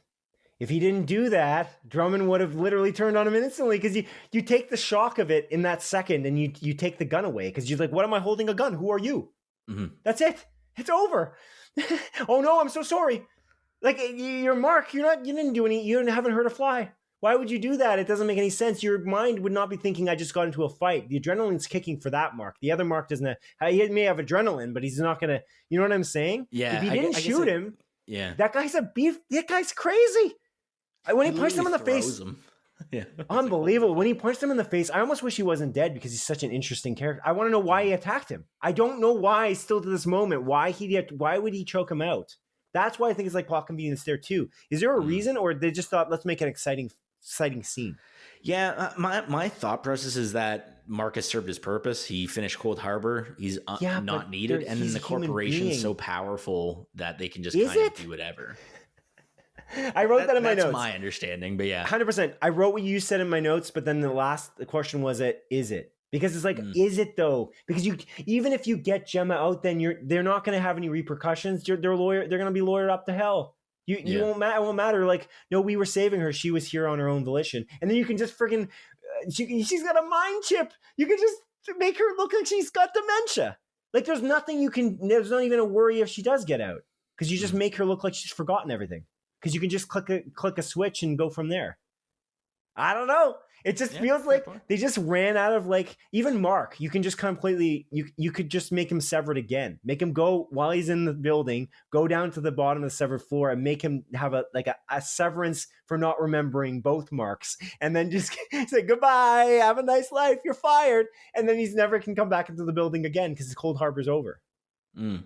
If he didn't do that, Drummond would have literally turned on him instantly, because you take the shock of it in that second, and you take the gun away, because you're like, what am I holding a gun? Who are you? Mm-hmm. That's it. It's over. Oh no, I'm so sorry. Like, you're Mark. You didn't do any. You haven't hurt a fly. Why would you do that? It doesn't make any sense. Your mind would not be thinking, I just got into a fight. The adrenaline's kicking for that Mark. The other Mark doesn't have, he may have adrenaline, but he's not going to, you know what I'm saying? Yeah. If he didn't shoot him, yeah, that guy's a beef. That guy's crazy. When he punched him in the face, yeah, unbelievable. When he punched him in the face, I almost wish he wasn't dead, because he's such an interesting character. I want to know why he attacked him. I don't know why, still to this moment, why would he choke him out? That's why I think it's like plot convenience there too. Is there a reason, or they just thought, let's make an exciting scene? Yeah, my thought process is that Marcus served his purpose. He finished Cold Harbor. He's not needed, and then the corporation's so powerful that they can just kind of do whatever. I wrote that in my notes. That's my understanding, but yeah. 100%. I wrote what you said in my notes, but then the question was, is it? Because it's like, is it though? Because even if you get Gemma out, then they're not going to have any repercussions. They're going to be lawyered up to hell. You won't matter. It won't matter. Like, no, we were saving her. She was here on her own volition. And then you can just freaking, she's got a mind chip. You can just make her look like she's got dementia. Like, there's not even a worry if she does get out, because you just make her look like she's forgotten everything. Because you can just click a switch and go from there. I don't know. It just feels like they just ran out of, like, even Mark, you can just completely, you could just make him severed again. Make him go, while he's in the building, go down to the bottom of the severed floor and make him have a severance for not remembering both Marks. And then just say, goodbye, have a nice life, you're fired. And then he's never can come back into the building again, because his Cold Harbor's over. And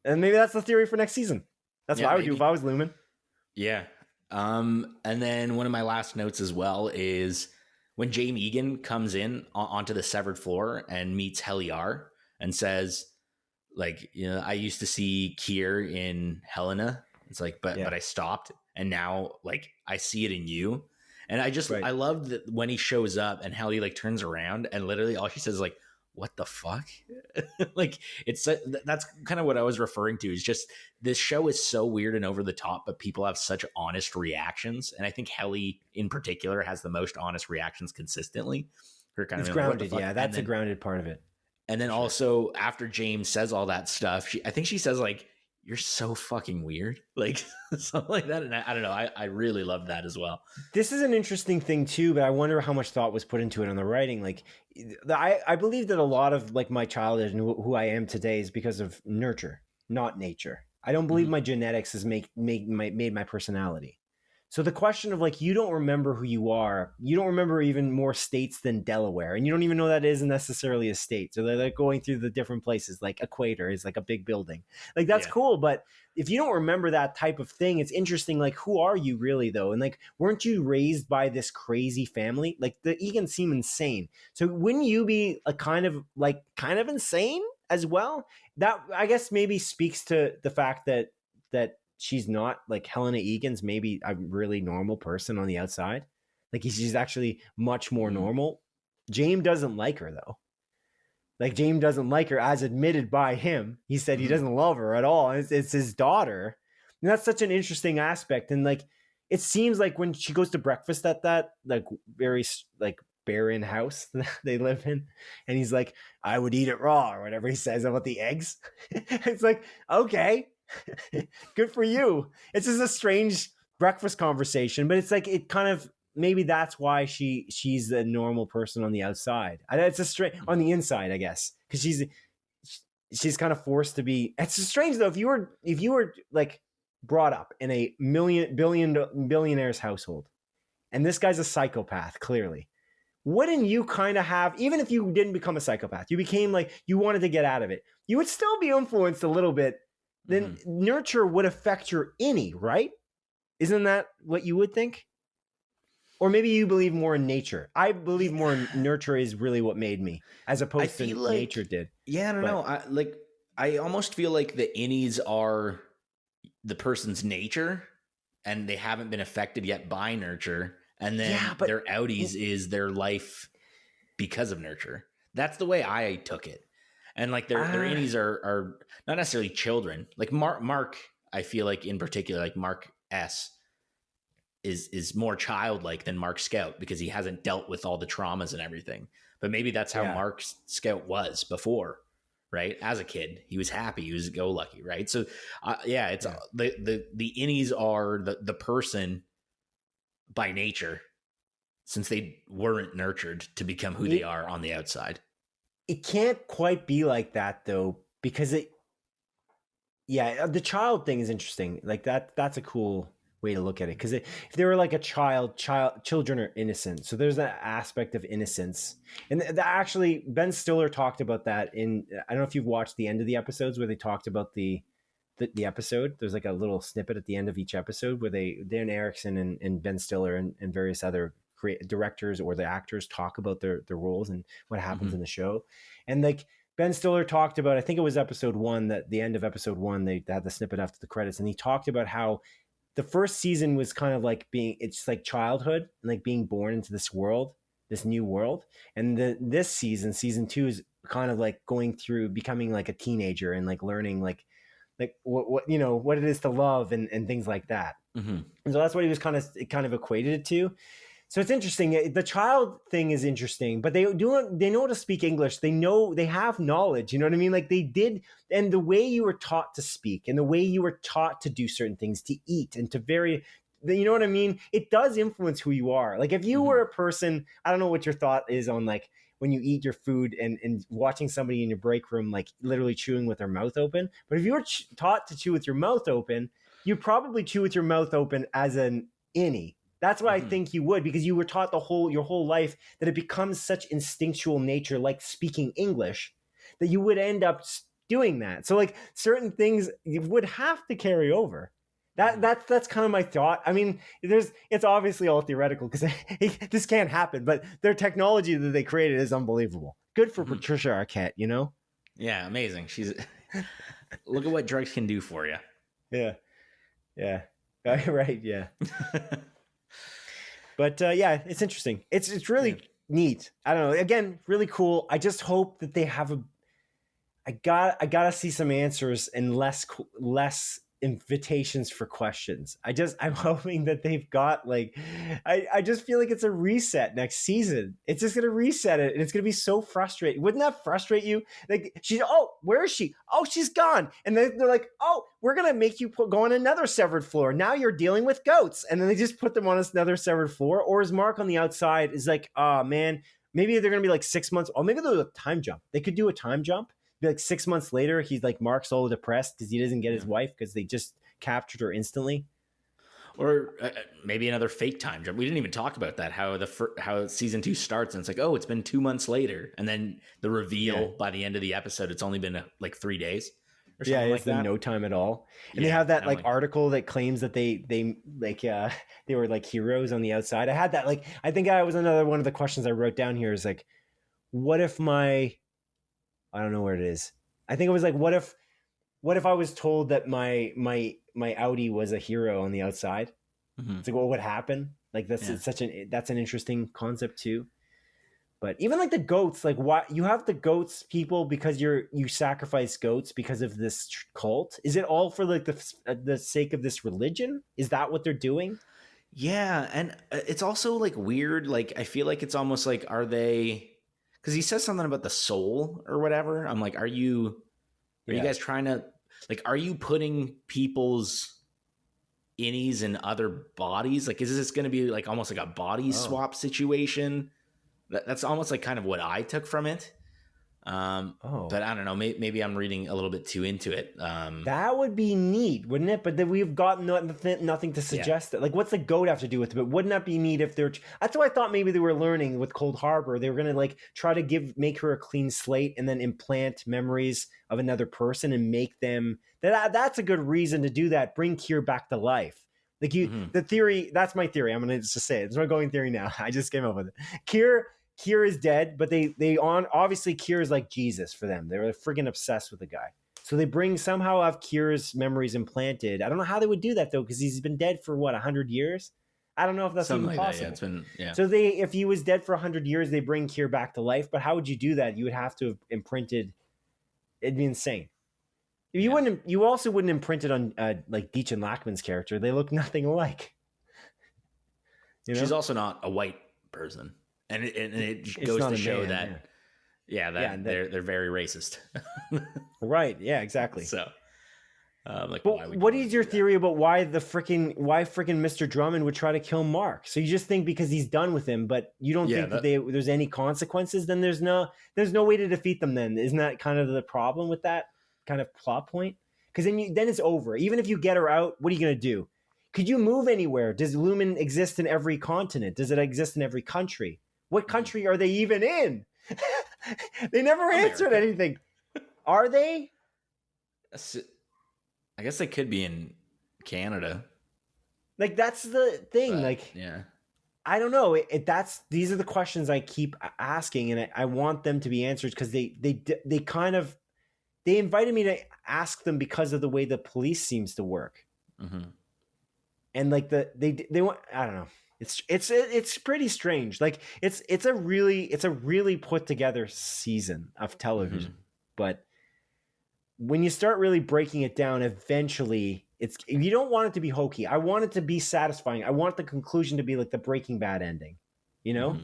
maybe that's the theory for next season. That's what I would do if I was Lumen. Yeah. And then one of my last notes as well is when Jaime Egan comes in onto the severed floor and meets Heliar and says, like, you know, I used to see Kier in Helena. It's like, but I stopped, and now, like, I see it in you. And I just I love that when he shows up and how he, like, turns around and literally all she says is like, what the fuck? Like, that's kind of what I was referring to, is just this show is so weird and over the top, but people have such honest reactions. And I think Helly in particular has the most honest reactions consistently. Her kind It's of grounded. like, Yeah, that's a grounded part of it. And then also after James says all that stuff, I think she says like, "You're so fucking weird," like something like that. And I don't know. I really loved that as well. This is an interesting thing too, but I wonder how much thought was put into it on the writing. Like, I believe that a lot of like my childhood and who I am today is because of nurture, not nature. I don't believe my genetics has made my personality. So the question of like, you don't remember who you are, you don't remember even more states than Delaware, and you don't even know that isn't necessarily a state. So they're like going through the different places, like Equator is like a big building. Like that's cool, but if you don't remember that type of thing, it's interesting. Like, who are you really though? And like, weren't you raised by this crazy family? Like the Egan seem insane. So wouldn't you be a kind of insane as well? That I guess maybe speaks to the fact that she's not like Helena Egan's maybe a really normal person on the outside. Like she's actually much more normal. James doesn't like her though. Like James doesn't like her, as admitted by him. He said he doesn't love her at all. It's his daughter. And that's such an interesting aspect. And like, it seems like when she goes to breakfast at that like very like barren house that they live in, and he's like, "I would eat it raw," or whatever he says about the eggs. It's like, okay, good for you. It's just a strange breakfast conversation, but it's like, it kind of, maybe that's why she's a normal person on the outside. It's a strange on the inside, I guess, because she's kind of forced to be. It's strange though, if you were like brought up in a billionaire's household, and this guy's a psychopath, clearly, wouldn't you kind of have, even if you didn't become a psychopath, you became like, you wanted to get out of it, you would still be influenced a little bit. Then nurture would affect your innie, right? Isn't that what you would think? Or maybe you believe more in nature. I believe more in nurture is really what made me, as opposed to like, nature did. Yeah, I don't know. I almost feel like the innies are the person's nature, and they haven't been affected yet by nurture. And then their outies is their life because of nurture. That's the way I took it. And like their innies are not necessarily children. Like Mark, I feel like in particular, like Mark S is more childlike than Mark Scout, because he hasn't dealt with all the traumas and everything. But maybe that's how Mark Scout was before, right? As a kid, he was happy, he was go lucky, right? So it's the innies are the person by nature, since they weren't nurtured to become who they are on the outside. It can't quite be like that though, because the child thing is interesting. Like that's a cool way to look at it, because if they were like a children are innocent, so there's that aspect of innocence. And actually Ben Stiller talked about that in, I don't know if you've watched the end of the episodes where they talked about the episode. There's like a little snippet at the end of each episode where Dan Erickson and Ben Stiller and various other directors or the actors talk about their roles and what happens in the show. And like Ben Stiller talked about, I think it was episode 1, that the end of episode 1, they had the snippet after the credits, and he talked about how the first season was kind of like it's like childhood and like being born into this world, this new world. And this season 2 is kind of like going through becoming like a teenager and like learning like what what it is to love and things like that. And so that's what he was kind of equated it to. So it's interesting. The child thing is interesting, but they know to speak English. They have knowledge. You know what I mean? Like they did. And the way you were taught to speak and the way you were taught to do certain things, to eat and to you know what I mean? It does influence who you are. Like if you were a person, I don't know what your thought is on like when you eat your food and watching somebody in your break room, like literally chewing with their mouth open. But if you were taught to chew with your mouth open, you probably chew with your mouth open as an innie. That's what I think you would, because you were taught your whole life that it becomes such instinctual nature, like speaking English, that you would end up doing that. So like certain things you would have to carry over. That's kind of my thought. I mean, it's obviously all theoretical because this can't happen, but their technology that they created is unbelievable. Good for Patricia Arquette, you know? Yeah, amazing. She's look at what drugs can do for you. Yeah. Right. Yeah. But it's interesting. It's really neat. I don't know. Again, really cool. I just hope that they have I gotta see some answers and less invitations for questions. I'm hoping that they've got like I just feel like it's a reset next season. It's just gonna reset it and it's gonna be so frustrating. Wouldn't that frustrate you? Like where is she? Oh, she's gone. And then they're like, oh, we're gonna make you go on another severed floor. Now you're dealing with goats. And then they just put them on another severed floor. Or is Mark on the outside is like, oh man, maybe they're gonna be like 6 months, or maybe they'll do a time jump. They could do a time jump. Be like 6 months later, he's like Mark's all depressed because he doesn't get his wife because they just captured her instantly. Or maybe another fake time jump. We didn't even talk about that. How season 2 starts and it's like, oh, it's been 2 months later, and then the reveal by the end of the episode, it's only been like 3 days. Or something like that. No time at all. And they have that like article that claims that they were like heroes on the outside. I had that I think I was another one of the questions I wrote down here is like, what if I don't know where it is. I think it was like, what if I was told that my Audi was a hero on the outside? Mm-hmm. It's like, what would happen? Like that's an interesting concept too. But even like the goats, like what you have the goats people because you sacrifice goats because of this cult. Is it all for like the sake of this religion? Is that what they're doing? Yeah, and it's also like weird. Like I feel like it's almost like, are they? Because he says something about the soul or whatever. I'm like, are you guys trying to, like, are you putting people's innies in other bodies? Like, is this going to be like almost like a body swap situation? That's almost like kind of what I took from it. But I don't know. Maybe I'm reading a little bit too into it. That would be neat, wouldn't it? But then we've got nothing to suggest that. Like, what's the goat have to do with it? But wouldn't that be neat if they're? That's what I thought. Maybe they were learning with Cold Harbor. They were gonna like try to make her a clean slate and then implant memories of another person and make them. That's a good reason to do that. Bring Kier back to life. Like the theory. That's my theory. I'm gonna just say it. It's my going theory now. I just came up with it. Kier is dead, but obviously Kier is like Jesus for them. They were freaking obsessed with the guy. So they somehow have Kier's memories implanted. I don't know how they would do that though, because he's been dead for 100 years. I don't know if that's even possible. So if he was dead for 100 years, they bring Kier back to life. But how would you do that? You would have to have imprinted. It'd be insane. You also wouldn't imprint it on like Deitch and Lackman's character. They look nothing alike. She's also not a white person. And it goes to show that they're very racist. Right. Yeah, exactly. So, what is your theory about why freaking Mr. Drummond would try to kill Mark? So you just think because he's done with him, but you don't think that there's any consequences? Then there's no way to defeat them. Then isn't that kind of the problem with that kind of plot point? Because then it's over. Even if you get her out, what are you going to do? Could you move anywhere? Does Lumen exist in every continent? Does it exist in every country? What country are they even in? They never answered anything. Are they? I guess they could be in Canada. Like, that's the thing. I don't know. These are the questions I keep asking, and I want them to be answered because they invited me to ask them because of the way the police seems to work. Mm-hmm. And like they want, I don't know. It's pretty strange. Like it's a really put together season of television. Mm-hmm. But when you start really breaking it down, eventually you don't want it to be hokey. I want it to be satisfying. I want the conclusion to be like the Breaking Bad ending. Mm-hmm.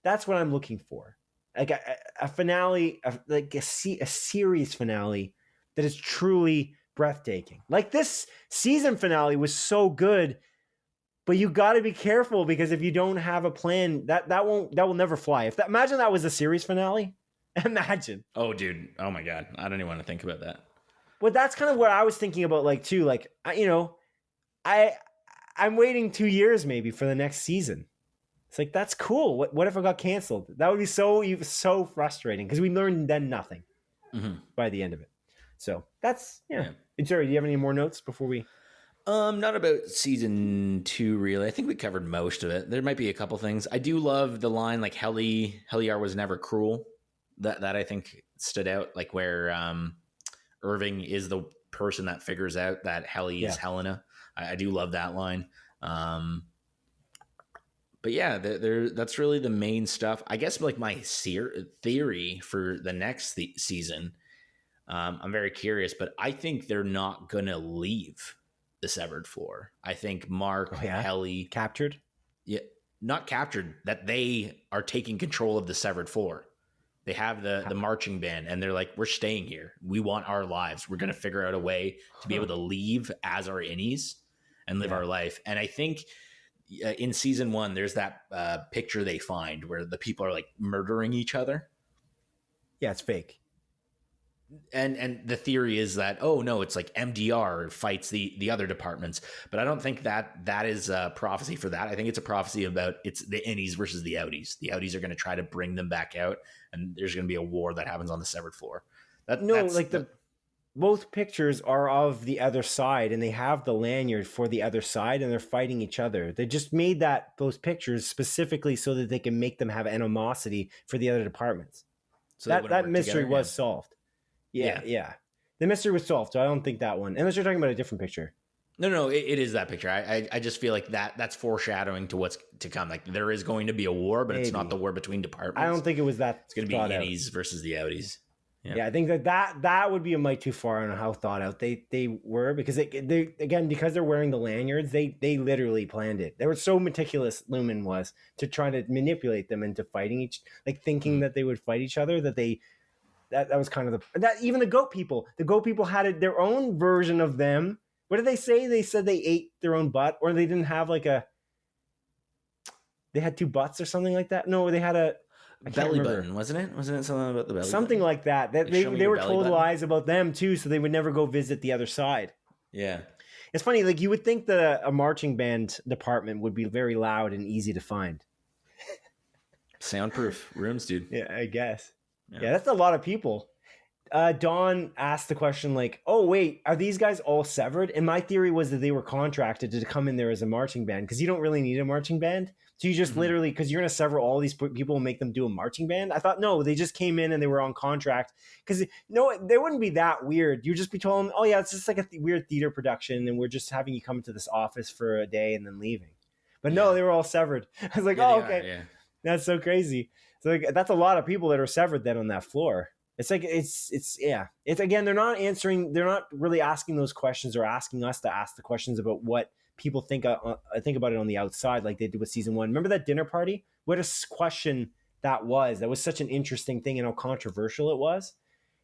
That's what I'm looking for. Like a finale, like a series finale that is truly breathtaking. Like this season finale was so good. But you got to be careful because if you don't have a plan, that will never fly. Imagine that was a series finale. Imagine. Oh, dude. Oh my God. I don't even want to think about that. Well, that's kind of what I was thinking about, like too. Like I'm waiting 2 years maybe for the next season. It's like that's cool. What if it got canceled? That would be so frustrating because we learned then nothing by the end of it. So that's Sorry, do you have any more notes before we? Not about season 2, really. I think we covered most of it. There might be a couple things. I do love the line, like, Heliar was never cruel. That I think stood out, like where Irving is the person that figures out that Helly is Helena. I do love that line. But yeah, that's really the main stuff. I guess like my theory for the next season, I'm very curious, but I think they're not going to leave the severed floor. I think Mark, Helly... Captured? Yeah, not captured, that they are taking control of the severed floor. They have the marching band, and they're like, we're staying here. We want our lives. We're going to figure out a way to be able to leave as our innies and live our life. And I think in season 1, there's that picture they find where the people are like murdering each other. Yeah, it's fake. And the theory is that, oh no, it's like MDR fights the other departments. But I don't think that is a prophecy for that. I think it's a prophecy about it's the innies versus the outies. The outies are going to try to bring them back out, and there's going to be a war that happens on the severed floor. Both pictures are of the other side, and they have the lanyard for the other side, and they're fighting each other. They just made those pictures specifically so that they can make them have animosity for the other departments. So that mystery was solved. Yeah. The mystery was solved, so I don't think that one. Unless you're talking about a different picture. No, it is that picture. I just feel like that's foreshadowing to what's to come. Like there is going to be a war, but it's not the war between departments. I don't think it was that. It's going to be innies versus the outies. Yeah, I think that would be a mite too far on how thought out they were, because because they're wearing the lanyards, they literally planned it. They were so meticulous. Lumen was to try to manipulate them into fighting thinking that they would fight each other. That was kind of even the goat people. The goat people had their own version of them. What did they say? They said they ate their own butt, or they didn't have they had 2 butts or something like that. No, they had a belly button, wasn't it? Wasn't it something about the belly something button? Like that. They were told lies about them too, so they would never go visit the other side. Yeah. It's funny, like you would think that a marching band department would be very loud and easy to find. Soundproof rooms, dude. Yeah, I guess. Yeah, that's a lot of people. Dawn asked the question like, oh, wait, are these guys all severed? And my theory was that they were contracted to come in there as a marching band, because you don't really need a marching band. So you just literally, because you're going to sever all these people and make them do a marching band. I thought, no, they just came in and they were on contract, because no, they wouldn't be that weird. You'd just be told them, oh, yeah, it's just like a weird theater production, and we're just having you come into this office for a day and then leaving. But no, they were all severed. I was like, okay. That's so crazy. So like, that's a lot of people that are severed then on that floor. It's like, it's again, they're not really asking those questions or asking us to ask the questions about what people think about it on the outside, like they did with season 1. Remember that dinner party? What a question that was such an interesting thing and how controversial it was.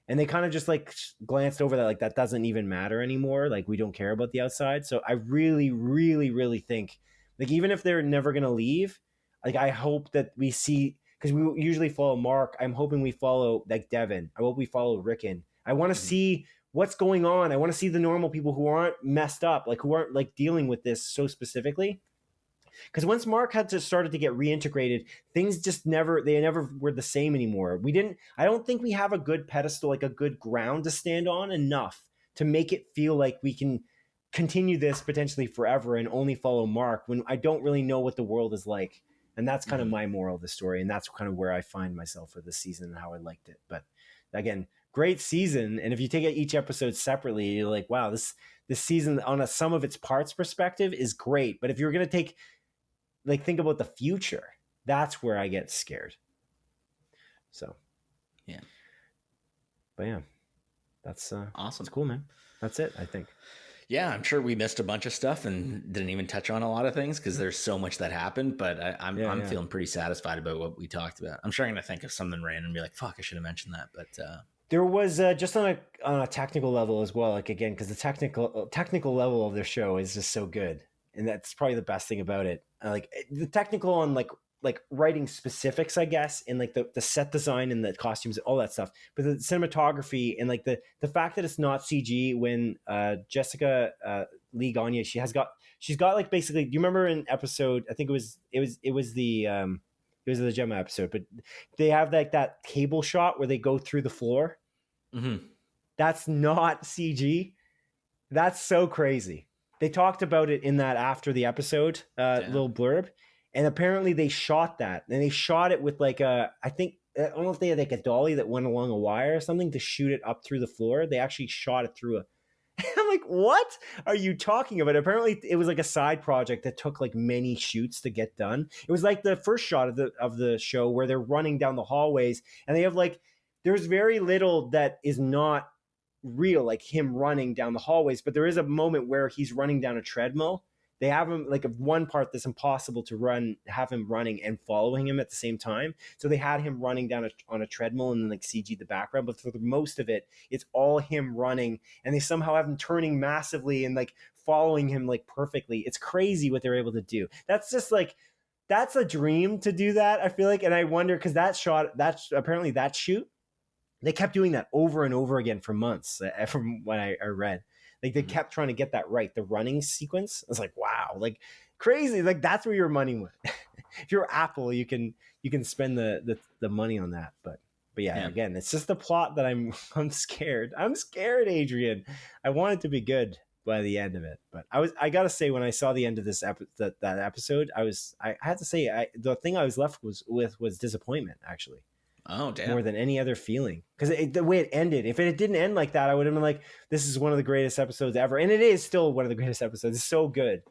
And they kind of just like glanced over that, like that doesn't even matter anymore. Like we don't care about the outside. So I really, really, really think like, even if they're never going to leave, like I hope that we see, because we usually follow Mark. I'm hoping we follow like Devin. I hope we follow Rickon. I want to see what's going on. I want to see the normal people who aren't messed up, like who aren't like dealing with this so specifically. Because once Mark started to get reintegrated, things just never were the same anymore. I don't think we have a good pedestal, like a good ground to stand on enough to make it feel like we can continue this potentially forever and only follow Mark, when I don't really know what the world is like. And that's kind of my moral of the story. And that's kind of where I find myself for this season and how I liked it. But again, great season. And if you take each episode separately, you're like, wow, this season on a sum of its parts perspective is great. But if you're going to think about the future, that's where I get scared. So, yeah. But yeah, that's awesome. That's cool, man. That's it, I think. Yeah, I'm sure we missed a bunch of stuff and didn't even touch on a lot of things because there's so much that happened. But I'm feeling pretty satisfied about what we talked about. I'm sure I'm going to think of something random and be like, fuck, I should have mentioned that. But there was just on a technical level as well. Like, again, because the technical level of their show is just so good. And that's probably the best thing about it. Like the technical on like writing specifics, I guess, and like the set design and the costumes, all that stuff. But the cinematography and like the fact that it's not CG. When Jessica Lee Gagne, she's got like basically. Do you remember in episode? I think it was the Gemma episode, but they have like that cable shot where they go through the floor. Mm-hmm. That's not CG. That's so crazy. They talked about it in that after the episode little blurb. And apparently they shot that, and they shot it with like I don't know if they had like a dolly that went along a wire or something to shoot it up through the floor. They actually shot it through I'm like, what are you talking about? Apparently it was like a side project that took like many shoots to get done. It was like the first shot of the show where they're running down the hallways, and they have like, there's very little that is not real, like him running down the hallways, but there is a moment where he's running down a treadmill. They have him like one part that's impossible to have him running and following him at the same time. So they had him running down on a treadmill and then like CG the background. But for the most of it, it's all him running, and they somehow have him turning massively and like following him like perfectly. It's crazy what they're able to do. That's just like, that's a dream to do that, I feel like. And I wonder, because that's apparently that shoot, they kept doing that over and over again for months, from what I read. Like they kept trying to get that right. The running sequence, I was like, wow, like crazy. Like that's where your money went. If you're Apple, you can spend the money on that. But yeah, again, it's just the plot that I'm scared. I'm scared, Adrian. I want it to be good by the end of it. But I gotta say, when I saw the end of this that episode, I had to say, the thing I was left was disappointment, actually. Oh, damn. More than any other feeling. Because the way it ended, if it didn't end like that, I would have been like, this is one of the greatest episodes ever. And it is still one of the greatest episodes. It's so good.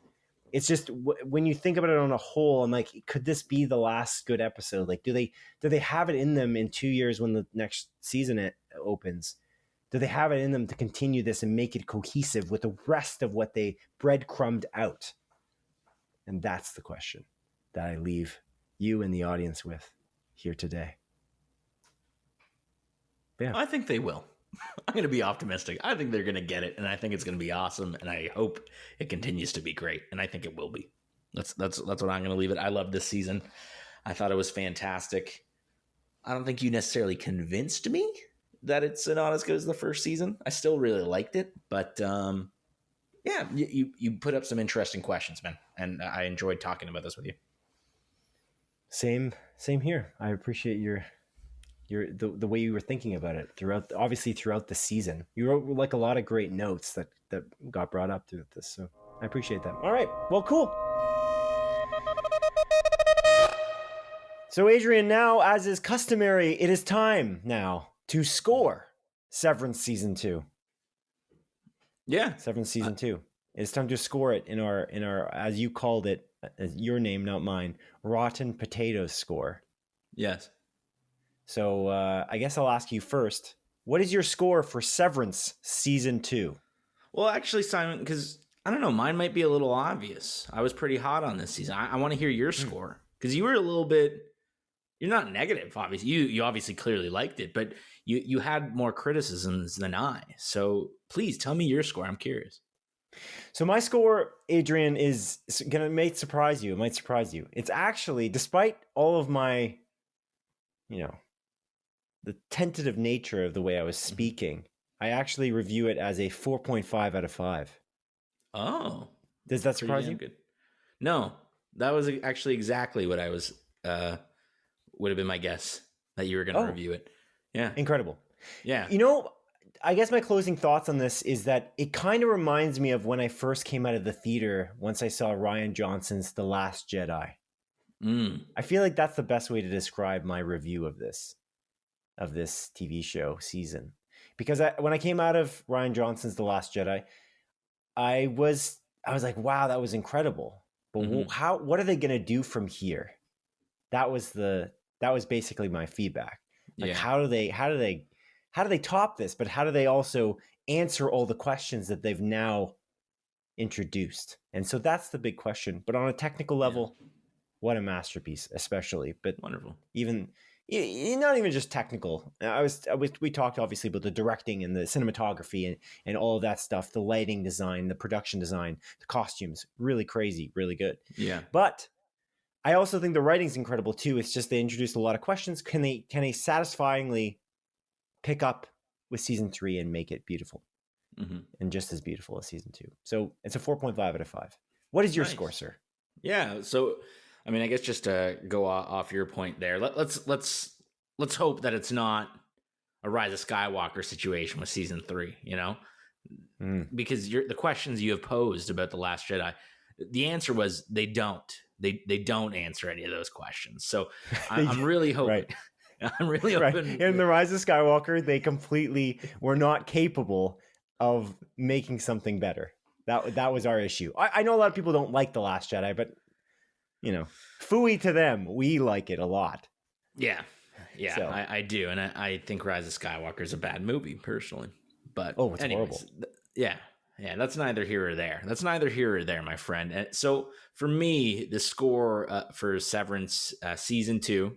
It's just, when you think about it on a whole, I'm like, could this be the last good episode? Like, do they have it in them in 2 years when the next season opens? Do they have it in them to continue this and make it cohesive with the rest of what they breadcrumbed out? And that's the question that I leave you and the audience with here today. Yeah. I think they will. I'm going to be optimistic. I think they're going to get it, and I think it's going to be awesome, and I hope it continues to be great, and I think it will be. That's what I'm going to leave it. I love this season. I thought it was fantastic. I don't think you necessarily convinced me that it's not as good as the first season. I still really liked it, but yeah, you put up some interesting questions, man, and I enjoyed talking about this with you. Same here. I appreciate the way you were thinking about it throughout the season. You wrote like a lot of great notes that got brought up through this. So I appreciate that. All right. Well, cool. So Adrian, now, as is customary, it is time now to score Severance season 2. Yeah. Severance season 2. It's time to score it in our, as you called it, your name, not mine, Rotten Potatoes score. Yes. So I guess I'll ask you first. What is your score for Severance season 2? Well, actually, Simon, because I don't know, mine might be a little obvious. I was pretty hot on this season. I want to hear your score, because you were a little bit. You're not negative, obviously. You obviously clearly liked it, but you had more criticisms than I. So please tell me your score. I'm curious. So my score, Adrian, is gonna might surprise you. It might surprise you. It's actually, despite all of my, the tentative nature of the way I was speaking, I actually review it as a 4.5 out of 5. Oh. Does that surprise you? Good. No, that was actually exactly what I was, would have been my guess, that you were going to review it. Yeah. Incredible. Yeah. I guess my closing thoughts on this is that it kind of reminds me of when I first came out of the theater once I saw Rian Johnson's The Last Jedi. I feel like that's the best way to describe my review of this TV show season. Because when I came out of Rian Johnson's The Last Jedi, I was like, wow, that was incredible. But what are they going to do from here? That was basically my feedback. Like, how do they top this? But how do they also answer all the questions that they've now introduced? And so that's the big question. But on a technical level, what a masterpiece, especially. But wonderful. Even not even just technical. We talked obviously about the directing and the cinematography and all of that stuff, the lighting design, the production design, the costumes, really crazy, really good. Yeah. But I also think the writing's incredible too. It's just they introduced a lot of questions. Can they satisfyingly pick up with season 3 and make it beautiful, and just as beautiful as season 2? So it's a 4.5 out of 5. What is your score, sir? Yeah. So, I mean, I guess just to go off your point there, let's hope that it's not a Rise of Skywalker situation with season 3. Because the questions you have posed about The Last Jedi, the answer was they don't answer any of those questions. So I'm really hoping. Right. I'm really hoping. In The Rise of Skywalker, they completely were not capable of making something better. That was our issue. I know a lot of people don't like The Last Jedi, but phooey to them. We like it a lot. Yeah. Yeah, So. I do. And I think Rise of Skywalker is a bad movie, personally. But it's horrible. Yeah, that's neither here or there. My friend. And so for me, the score for Severance season 2,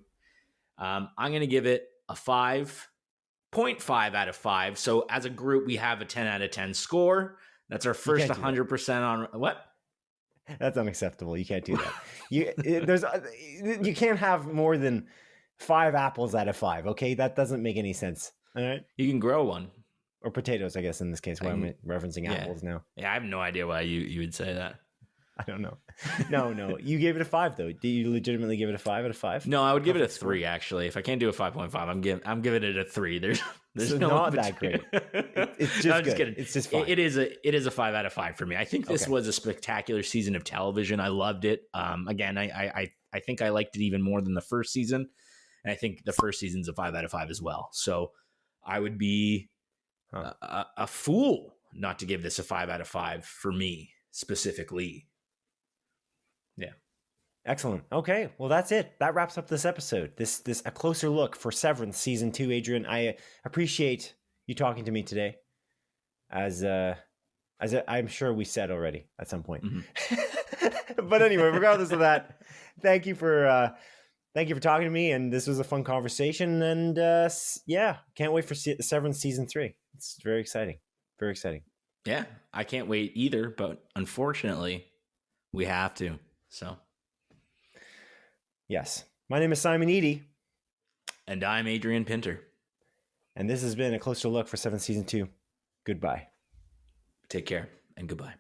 I'm going to give it a 5.5 out of 5. So as a group, we have a 10 out of 10 score. That's our first 100% on what? That's unacceptable. You can't do that. You can't have more than 5 apples out of 5. Okay, that doesn't make any sense. All right, you can grow one. Or potatoes, I guess, in this case, why I'm referencing apples now. Yeah, I have no idea why you would say that. I don't know. No. You gave it a 5, though. Do you legitimately give it a 5 out of 5? No, I would give it a 3, actually. If I can't do a 5.5, I'm giving it a 3. There's no not that great. It's just I'm good. Just kidding. It's just fine. It is a 5 out of 5 for me. I think this was a spectacular season of television. I loved it. Again, I think I liked it even more than the first season. And I think the first season's a 5 out of 5 as well. So I would be a fool not to give this a 5 out of 5 for me specifically. Yeah. Excellent. Okay. Well, that's it. That wraps up this episode. This a closer look for Severance season 2, Adrian. I appreciate you talking to me today. As I'm sure we said already at some point. Mm-hmm. But anyway, regardless of that, thank you for talking to me, and this was a fun conversation. And can't wait for Severance season 3. It's very exciting. Very exciting. Yeah, I can't wait either, but unfortunately, we have to. So, yes. My name is Simon Eady. And I'm Adrian Pinter. And this has been a closer look for Severance season 2. Goodbye. Take care and goodbye.